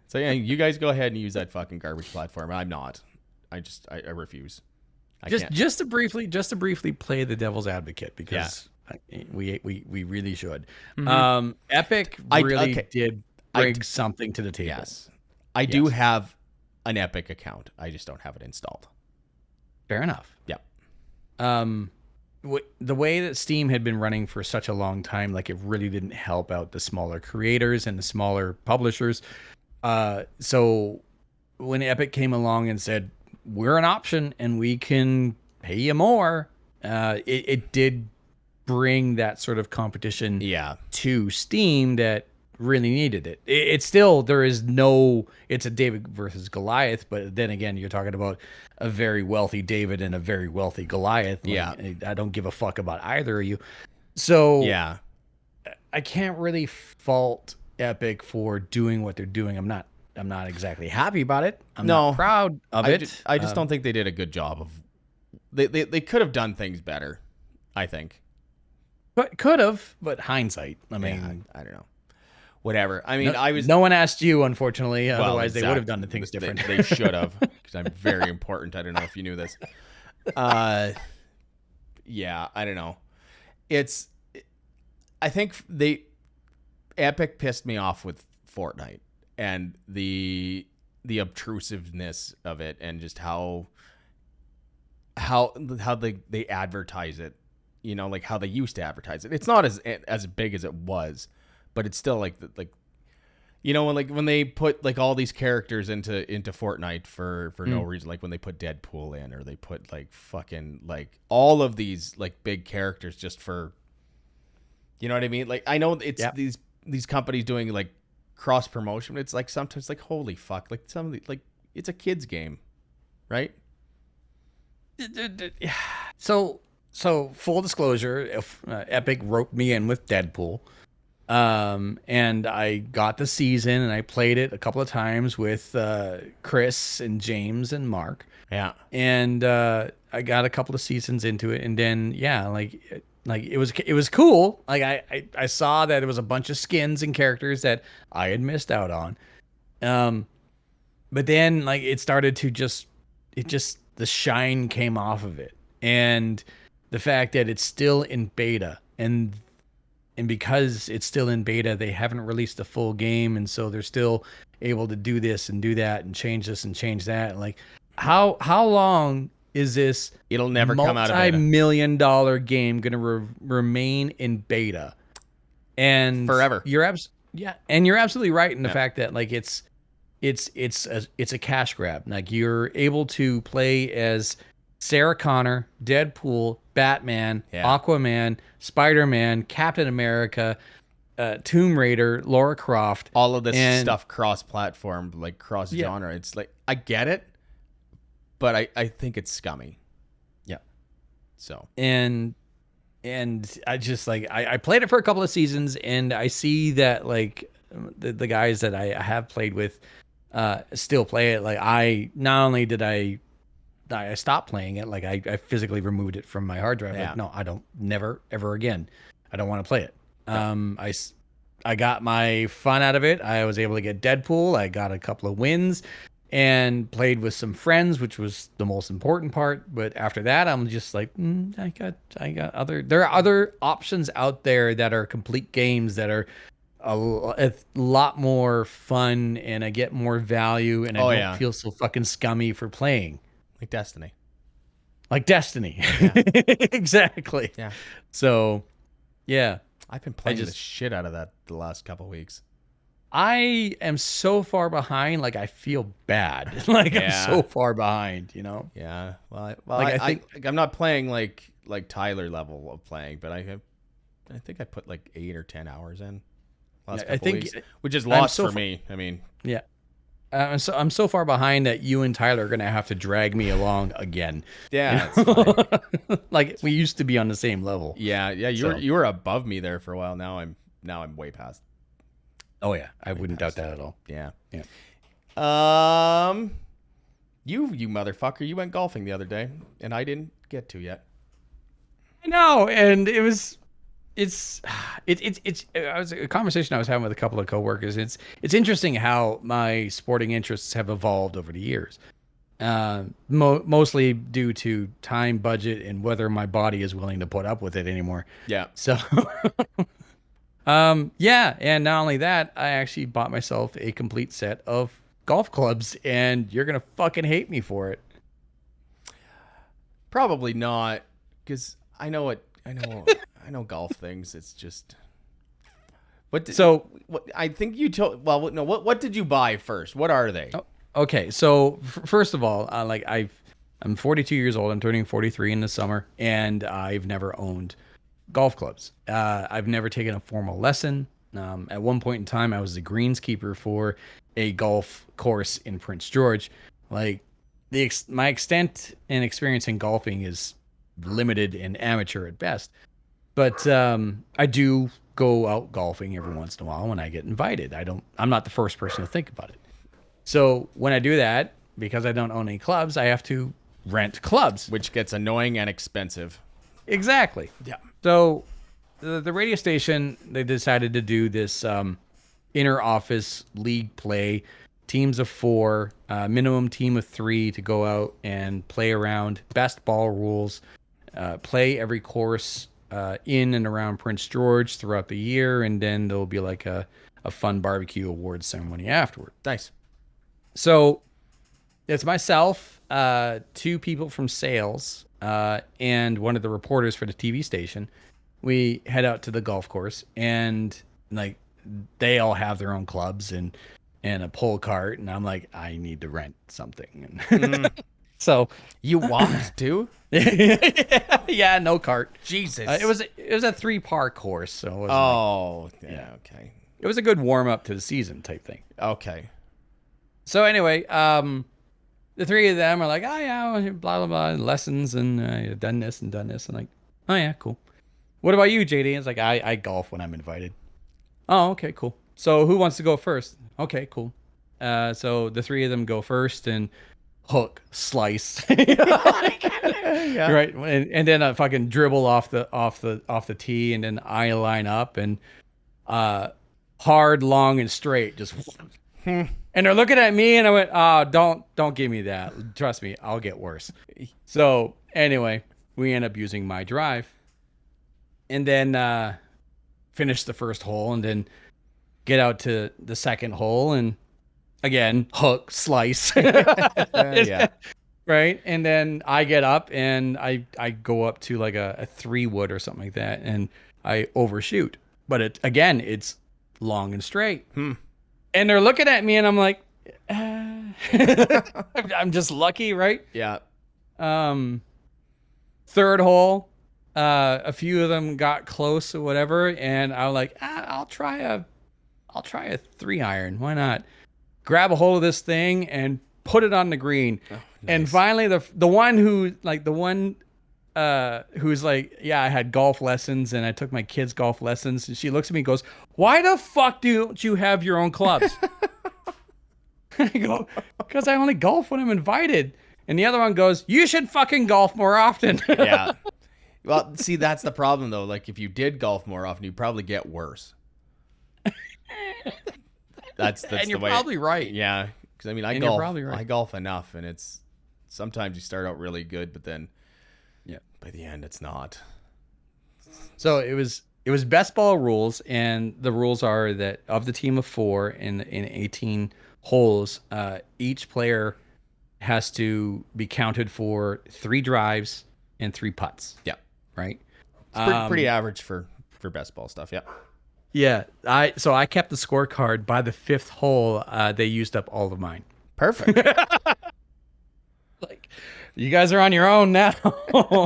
so yeah, you guys go ahead and use that fucking garbage platform. I'm not. I refuse. Just to briefly play the devil's advocate, because we really should. Mm-hmm. Epic really did bring something to the table. Yes, I do have an Epic account. I just don't have it installed. Fair enough. Yeah. The way that Steam had been running for such a long time, like, it really didn't help out the smaller creators and the smaller publishers. So when Epic came along and said, we're an option and we can pay you more, it did bring that sort of competition to Steam that really needed it. It's still, it's a David versus Goliath, but then again, you're talking about a very wealthy David and a very wealthy Goliath. Like, I don't give a fuck about either of you. So I can't really fault Epic for doing what they're doing. I'm not exactly happy about it. I'm not proud of it. I just don't think they did a good job of. They could have done things better, I think. But could have. But hindsight. I mean, I don't know. Whatever. I mean, no one asked you, unfortunately. Otherwise, they would have done the things different. They should have, because I'm very important. I don't know if you knew this. Yeah, I don't know. I think Epic pissed me off with Fortnite and the obtrusiveness of it, and just how they advertise it, like how they used to advertise it. It's not as big as it was, but it's still like when they put like all these characters into Fortnite for no reason, like when they put Deadpool in, or they put like fucking like all of these like big characters just for, you know what I mean? Like, I know it's these companies doing like cross promotion. It's like sometimes like, holy fuck, like some of the, like, it's a kid's game, right? So full disclosure, Epic roped me in with Deadpool. And I got the season and I played it a couple of times with Chris and James and Mark. Yeah. And I got a couple of seasons into it, and then like it was cool. Like I saw that it was a bunch of skins and characters that I had missed out on. But then like it started to the shine came off of it, and the fact that it's still in beta, and because it's still in beta, they haven't released the full game, and so they're still able to do this and do that and change this and change that. Like, how long is this? It'll never come out of beta. Multi-million-dollar game gonna remain in beta? And forever. You're absolutely right in the fact that like it's a cash grab. Like, you're able to play as Sarah Connor, Deadpool, Batman, Aquaman, Spider-Man, Captain America, Tomb Raider, Lara Croft, All of this and stuff cross-platform, like yeah, cross-genre. It's like, I get it, but I think it's scummy. yeah, So and I just like I played it for a couple of seasons, and I see that like the guys that I have played with still play it. Like I not only did I stopped playing it, like I physically removed it from my hard drive. yeah, Like no, I don't, never ever again. I don't want to play it. no. I got my fun out of it. I was able to get Deadpool. I got a couple of wins and played with some friends, which was the most important part. But after that, I'm just like, I got there are other options out there that are complete games that are a lot more fun, and I get more value, and I Oh, don't yeah. feel so fucking scummy for playing. Like Destiny. Like Destiny. Yeah. Exactly. Yeah. So, yeah. I've been playing the shit out of that the last couple of weeks. I am so far behind, like I feel bad. Like I'm Yeah. so far behind, you know? Yeah. Well, Like, I think I'm not playing like Tyler level of playing, but I think I put like 8 or 10 hours in last I couple think weeks, which is I'm lost so for far, me. I mean, yeah. I'm so far behind that you and Tyler are gonna have to drag me along again. yeah, You it's fine. know? Like we used to be on the same level. Yeah, yeah, you were above me there for a while. Now I'm way past. Oh yeah, I wouldn't doubt that at all. Yeah. Yeah. You motherfucker, you went golfing the other day, and I didn't get to yet. I know, and it's I was a conversation I was having with a couple of coworkers. It's interesting how my sporting interests have evolved over the years. Mostly due to time, budget, and whether my body is willing to put up with it anymore. Yeah. So, yeah, and not only that, I actually bought myself a complete set of golf clubs, and you're gonna fucking hate me for it. Probably not, because I know I know golf things. It's just what I think you told. Well, no. What did you buy first? What are they? Oh, okay, so first of all, I'm 42 years old. I'm turning 43 in the summer, and I've never owned golf clubs. I've never taken a formal lesson. At one point in time, I was the greenskeeper for a golf course in Prince George. Like my extent and experience in golfing is limited and amateur at best. But I do go out golfing every once in a while when I get invited. I'm not the first person to think about it. So when I do that, because I don't own any clubs, I have to rent clubs. Which gets annoying and expensive. Exactly. Yeah. So the radio station, they decided to do this inner office league play, teams of 4, minimum team of 3 to go out and play around, best ball rules, play every course in and around Prince George throughout the year, and then there'll be like a fun barbecue awards ceremony afterward. Nice. So it's myself, 2 people from sales, and one of the reporters for the TV station. We head out to the golf course, and like they all have their own clubs and a pull cart, and I'm like, I need to rent something. So You walked too? yeah, no cart. Jesus. It was a 3-par course, so it wasn't Oh, yeah. yeah. Okay. it was a good warm up to the season type thing. Okay. So anyway, the 3 of them are like, oh yeah, blah blah blah, lessons, and done this and done this, and like, oh yeah, cool. What about you, JD? It's like I golf when I'm invited. Oh, okay, cool. So who wants to go first? Okay, cool. So the 3 of them go first, and hook, slice, Yeah. right, and then I fucking dribble off the tee, and then I line up, and hard, long, and straight, just. And they're looking at me, and I went, "Oh, don't give me that. Trust me, I'll get worse." So anyway, we end up using my drive, and then finish the first hole, and then get out to the second hole, and again hook, slice, Yeah. right, and then I get up, and I go up to like a 3-wood or something like that, and I overshoot, but it's long and straight. And they're looking at me, and I'm like, I'm just lucky, right? Yeah. Third hole, A few of them got close or whatever, and I'm like, I'll try a 3-iron. Why not? Grab a hold of this thing and put it on the green. Oh, And nice. finally, who's like, yeah, I had golf lessons and I took my kids golf lessons. And she looks at me and goes, why the fuck don't you have your own clubs? I go, because I only golf when I'm invited. And the other one goes, you should fucking golf more often. Yeah. Well, see, that's the problem though. Like, if you did golf more often, you'd probably get worse. That's And you're the way. probably right. Yeah, because I mean, And you're probably right. I golf enough, and it's sometimes you start out really good, but then Yeah. by the end, it's not. So it was best ball rules, and the rules are that of the team of 4 in 18 holes, each player has to be counted for 3 drives and 3 putts. Yeah, Right. it's pretty average for best ball stuff. Yeah. Yeah. I kept the scorecard. By the 5th hole, they used up all of mine. Perfect. Like, you guys are on your own now.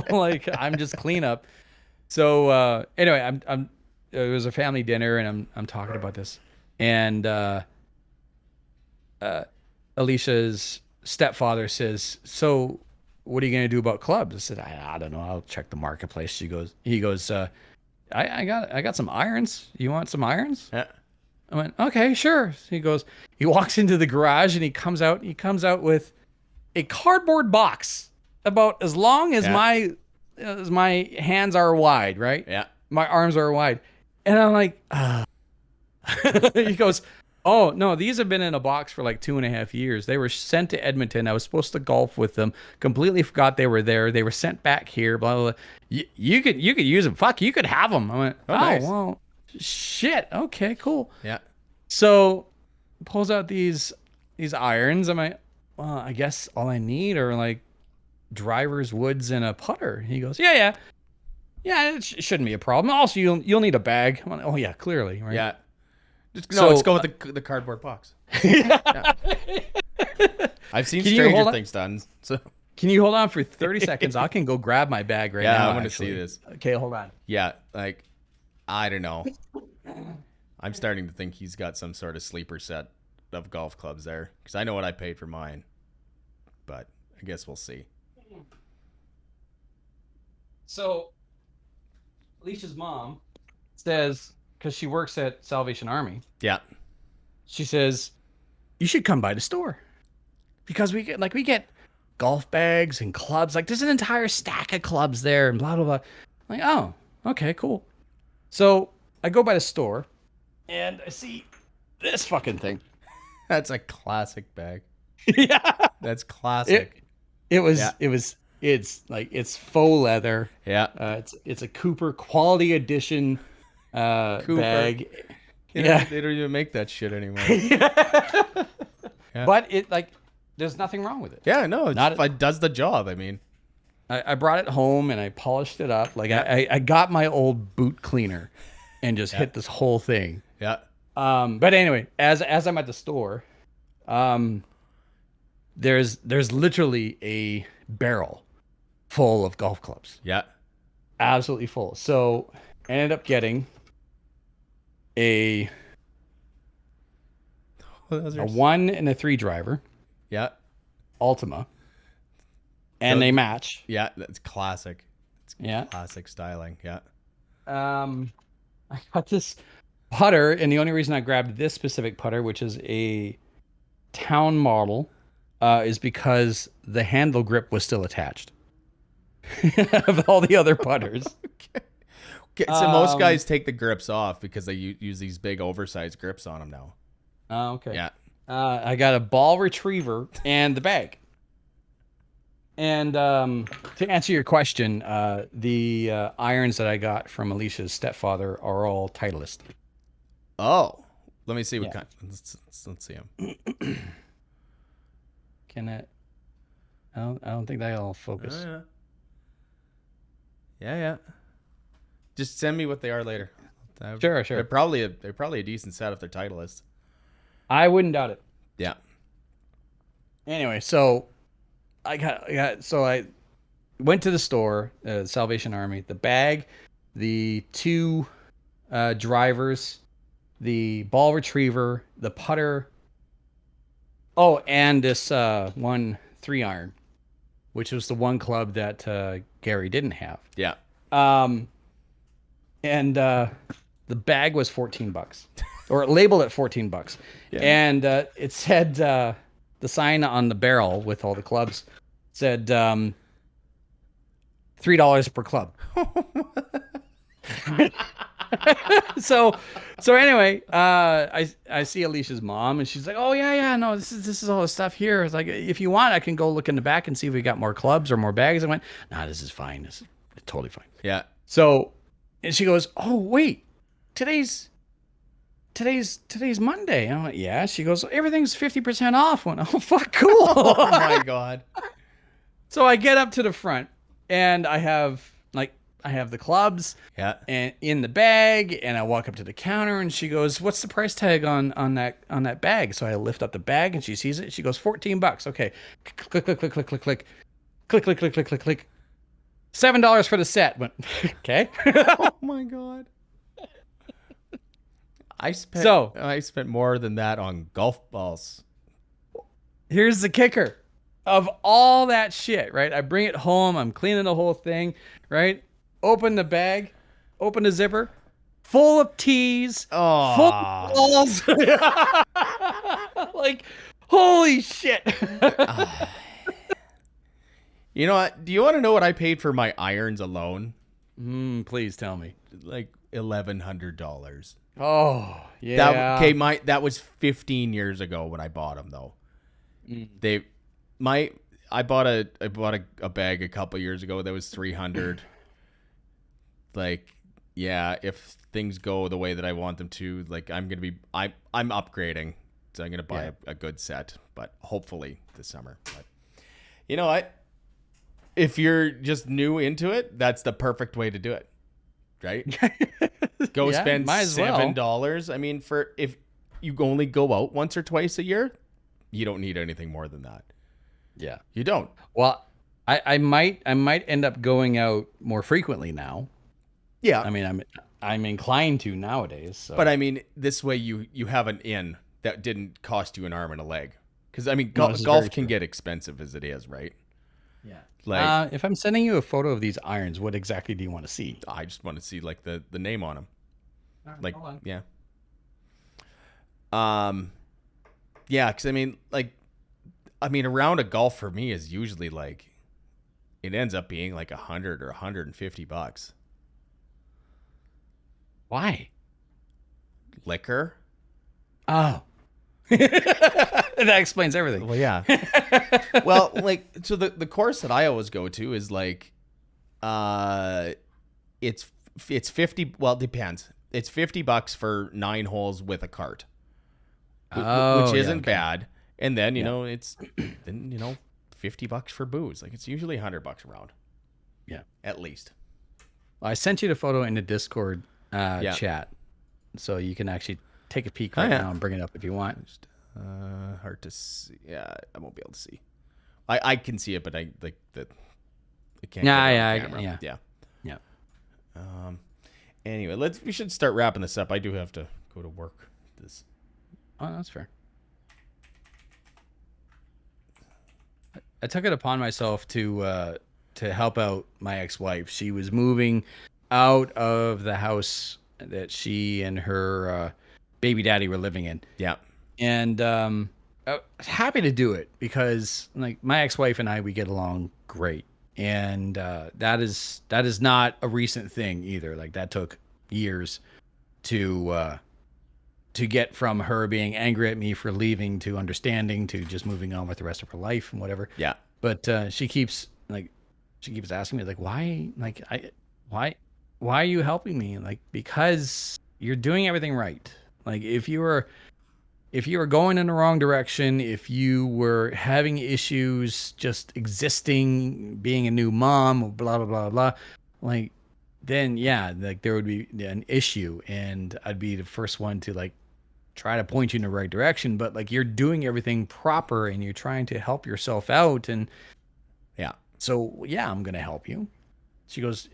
Like, I'm just cleanup. So anyway, it was a family dinner, and I'm talking about this, and Alicia's stepfather says, "So, what are you going to do about clubs?" I said, "I don't know. I'll check the marketplace." He goes, I got some irons. You want some irons?" Yeah. I went, "Okay, sure." He walks into the garage and he comes out with a cardboard box about as long as my hands are wide, right? Yeah. My arms are wide. And I'm like, he goes, "Oh, no, these have been in a box for like 2.5 years. They were sent to Edmonton. I was supposed to golf with them. Completely forgot they were there. They were sent back here, blah, blah, blah. You could use them. Fuck, you could have them." I went, Oh, nice. well, shit. Okay, cool. Yeah. So pulls out these irons. I'm like, well, I guess all I need are like driver's woods and a putter. He goes, yeah. It shouldn't be a problem. Also, you'll need a bag. I'm like, oh yeah, clearly, right? Yeah. Let's So- go with the cardboard box. I've seen Can you Stranger hold on- Things done. So Can you hold on for 30 seconds? I can go grab my bag right now. yeah, I want to actually. see this. Okay, hold on. Yeah, like I don't know. I'm starting to think he's got some sort of sleeper set of golf clubs there because I know what I paid for mine, but I guess we'll see. So, Alicia's mom says, because she works at Salvation Army, Yeah. she says, you should come by the store because we get golf bags and clubs. Like, there's an entire stack of clubs there and blah blah blah. I'm like, oh, okay, cool. So I go by the store and I see this fucking thing. That's a classic bag. Yeah, That's classic. it's faux leather. Yeah. It's a Cooper quality edition bag. They don't even make that shit anymore. Yeah. But there's nothing wrong with it. Yeah, no, it does the job. I mean, I brought it home and I polished it up. Like I got my old boot cleaner and just hit this whole thing. yeah. But anyway, as I'm at the store, there's literally a barrel full of golf clubs. Yeah. Absolutely full. So I ended up getting a 1 and a 3 driver, Yeah. Ultima, and they match. Yeah, that's classic. Yeah. Classic styling. Yeah. I got this putter, and the only reason I grabbed this specific putter, which is a town model, is because the handle grip was still attached of all the other putters. Okay, so most guys take the grips off because they use these big oversized grips on them now. Okay. Yeah. I got a ball retriever and the bag. And to answer your question, the irons that I got from Alicia's stepfather are all Titleist. Oh, let me see what Yeah. kind. Let's see them. Can it? I don't think that'll focus. Oh, yeah. Just send me what they are later. Sure. They're probably a decent set if they're Titleist. I wouldn't doubt it. Yeah. Anyway, so I went to the store, Salvation Army, the bag, the two drivers, the ball retriever, the putter. Oh, and this one 3-iron, which was the one club that Gary didn't have. Yeah. Um, and the bag was $14, or labeled at $14. Yeah. And it said the sign on the barrel with all the clubs said $3 per club. so anyway, I see Alicia's mom, and she's like, "Oh yeah, no, this is all the stuff here. It's like, if you want, I can go look in the back and see if we got more clubs or more bags." I went, "Nah, this is fine. This is totally fine." Yeah. So, and she goes, "Oh wait, today's Monday." And I'm like, "Yeah." She goes, "Everything's 50% off." I went, "Oh fuck, cool." Oh my God. So I get up to the front, and I have the clubs, Yeah. and in the bag, and I walk up to the counter, and she goes, "What's the price tag on that bag?" So I lift up the bag, and she sees it. She goes, $14. Okay, click, click, click, click, click, click, click, click, click, click, click, click. $7 for the set. Went, okay. Oh my God. I spent more than that on golf balls. Here's the kicker of all that shit, right? I bring it home. I'm cleaning the whole thing, right? Open the bag, open the zipper, full of teas, full of balls. Like, holy shit. You know what? Do you want to know what I paid for my irons alone? Please tell me. Like $1,100. Oh, yeah. That was 15 years ago when I bought them though. I bought a bag a couple years ago that was 300. Like, yeah, if things go the way that I want them to, like I'm upgrading. So I'm going to buy a good set, but hopefully this summer. But you know what? If you're just new into it, that's the perfect way to do it. Right? Go spend $7. I mean, if you only go out once or twice a year, you don't need anything more than that. Yeah. You don't. Well, I might end up going out more frequently now. Yeah. I mean, I'm inclined to nowadays. So. But I mean, this way you have an in that didn't cost you an arm and a leg. Because I mean, golf can get expensive as it is, right? Yeah. Like, if I'm sending you a photo of these irons, what exactly do you want to see? I just want to see like the name on them. Like, yeah. Yeah, because I mean, a round of golf for me is usually like, it ends up being like $100 or $150. Why? Liquor. Oh. That explains everything. Well, yeah. Well, like, so the course that I always go to is like, it's 50. Well, it depends. It's $50 for 9 holes with a cart, which isn't bad. And then it's then $50 for booze. Like, it's usually $100 a round. Yeah, at least. Well, I sent you the photo in the Discord chat, so you can actually take a peek right now and bring it up if you want. Just, hard to see. Yeah, I won't be able to see. I can see it, but I can't. Yeah. Anyway, we should start wrapping this up. I do have to go to work. Oh, that's fair. I took it upon myself to help out my ex-wife. She was moving out of the house that she and her baby daddy were living in. Yeah. And I was happy to do it because, like, my ex-wife and I, we get along great. And that is not a recent thing either. Like, that took years to get from her being angry at me for leaving to understanding to just moving on with the rest of her life and whatever. Yeah. But she keeps asking me, like, why are you helping me? Like, because you're doing everything right. Like, if you were going in the wrong direction, if you were having issues just existing, being a new mom, blah, blah, blah, blah, like, then, yeah, like, there would be an issue, and I'd be the first one to, like, try to point you in the right direction. But, like, you're doing everything proper, and you're trying to help yourself out, and yeah. So yeah, I'm gonna help you. She goes,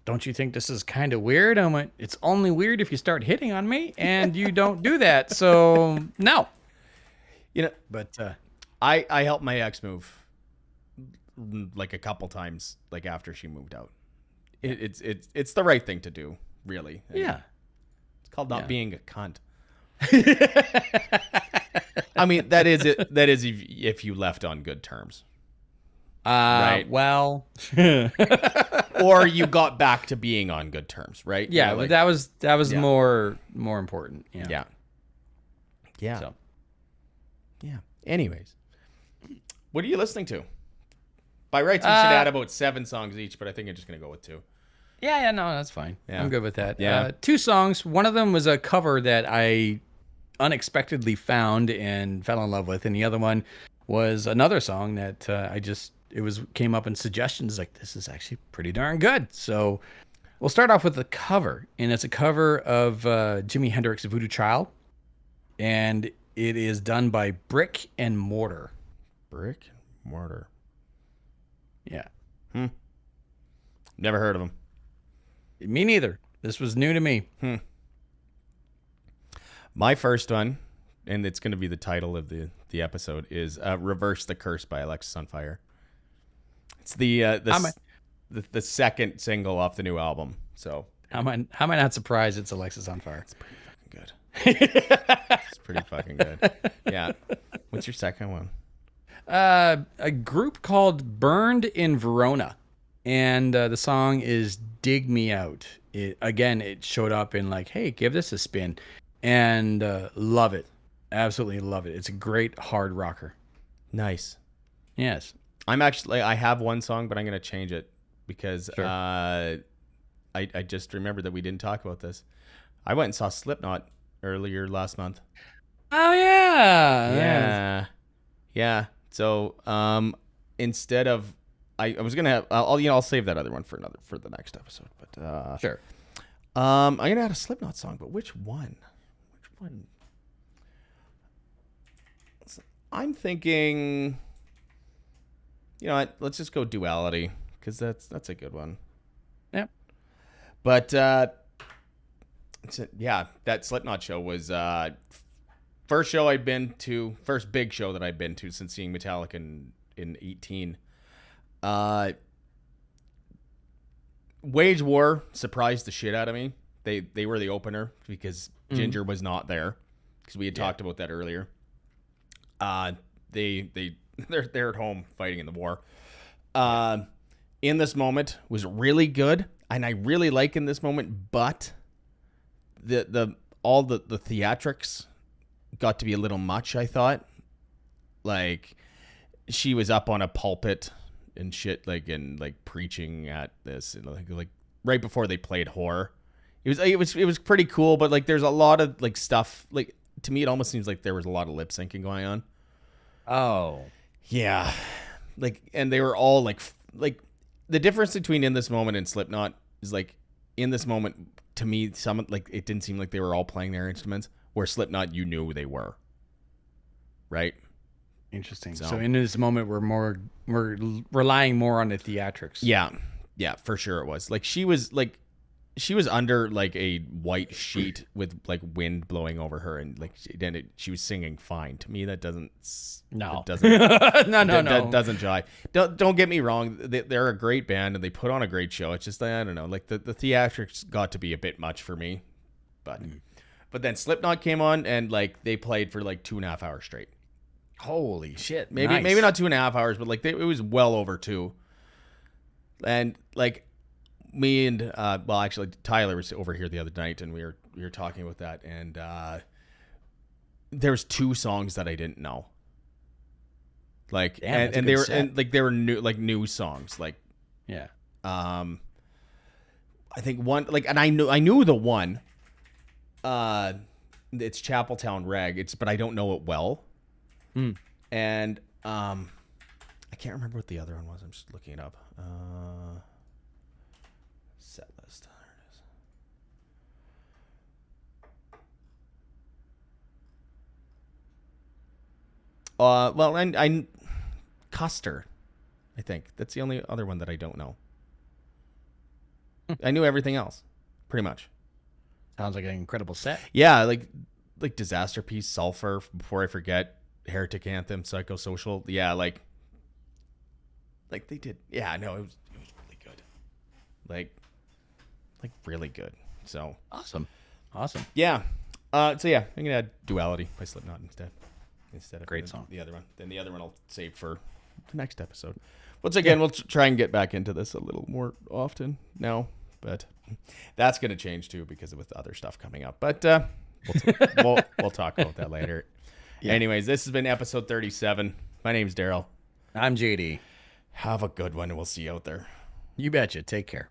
don't you think this is kind of weird? I went, it's only weird if you start hitting on me, and you don't do that. So no. You know, But I helped my ex move like a couple times, like after she moved out. It's the right thing to do, really. And yeah, it's called not Yeah. being a cunt. I mean, that is it. That is if you left on good terms, right? well, Or you got back to being on good terms, right? yeah, Like, that was yeah. more important. Yeah. Yeah. Yeah. So Yeah. Anyways, what are you listening to? By rights, we should add about 7 songs each, but I think I'm just gonna go with 2. yeah, no, that's fine. Yeah. I'm good with that. Yeah. 2 songs. One of them was a cover that I unexpectedly found and fell in love with, and the other one was another song that came up in suggestions like this is actually pretty darn good. So we'll start off with the cover, and it's a cover of Jimi Hendrix's Voodoo Child, and it is done by Brick and Mortar. Brick Mortar. Yeah. Never heard of them. Me neither. This was new to me. My first one, and it's going to be the title of the episode, is "Reverse the Curse" by Alexis on Fire. It's the second single off the new album. So How am I not surprised it's Alexis on Fire? it's pretty fucking good. It's pretty fucking good. Yeah. What's your second one? A group called Burned in Verona, and the song is "Dig Me Out." It showed up in like, hey, give this a spin, and love it, absolutely love it. It's a great hard rocker. Nice. Yes. I have one song, but I'm gonna change it because Sure. I just remembered that we didn't talk about this. I went and saw Slipknot earlier last month. Oh yeah. Yeah. Yeah. So instead of I was gonna have I'll save that other one for the next episode. But Sure. I'm gonna add a Slipknot song, but which one? Which one? I'm thinking, you know what? Let's just go Duality because that's a good one. Yep. But yeah, that Slipknot show was first big show that I've been to since seeing Metallica in 18. Wage War surprised the shit out of me. They were the opener because Ginger was not there because we had talked about that earlier. They're at home fighting in the war. In This Moment was really good, and I really like In This Moment, but all the theatrics got to be a little much, I thought. Like, she was up on a pulpit and shit, and preaching at this, and like right before they played horror. It was pretty cool, but like there's a lot of like stuff, like to me it almost seems like there was a lot of lip syncing going on. Oh. Yeah. And they were all like the difference between In This Moment and Slipknot is like In This Moment, to me, it didn't seem like they were all playing their instruments, where Slipknot, you knew who they were. Right? Interesting. So in this moment, we're relying more on the theatrics. Yeah. Yeah, for sure it was. Like she was under like a white sheet with like wind blowing over her, and like she was singing fine. To me, that doesn't. No. It doesn't. No. That doesn't jive. Don't get me wrong. They're a great band and they put on a great show. It's just I don't know. Like the theatrics got to be a bit much for me, but then Slipknot came on and like they played for like 2.5 hours straight. Holy shit. Maybe not 2.5 hours, but like it was well over 2. And like me and actually Tyler was over here the other night and we were talking about that, and there's 2 songs that I didn't know. Like and they were new songs. Like yeah. I think one and I knew the one. It's Chapeltown Rag. But I don't know it well. And I can't remember what the other one was. I'm just looking it up. Set list. There it is. I Custer. I think that's the only other one that I don't know. I knew everything else, pretty much. Sounds like an incredible set. Yeah, like Disaster Piece, Sulfur, Before I Forget, Heretic Anthem, Psychosocial. Yeah, like they did. Yeah, no, it was really good. Like really good. So Awesome. yeah. So yeah, I'm gonna add Duality by Slipknot instead of Great song. The other one. Then the other one I'll save for the next episode. Once again, we'll try and get back into this a little more often now, but that's gonna change too because with other stuff coming up. But we'll talk about that later. Yeah. Anyways, this has been episode 37. My name's Darrell. I'm JD. Have a good one, and we'll see you out there. You betcha. Take care.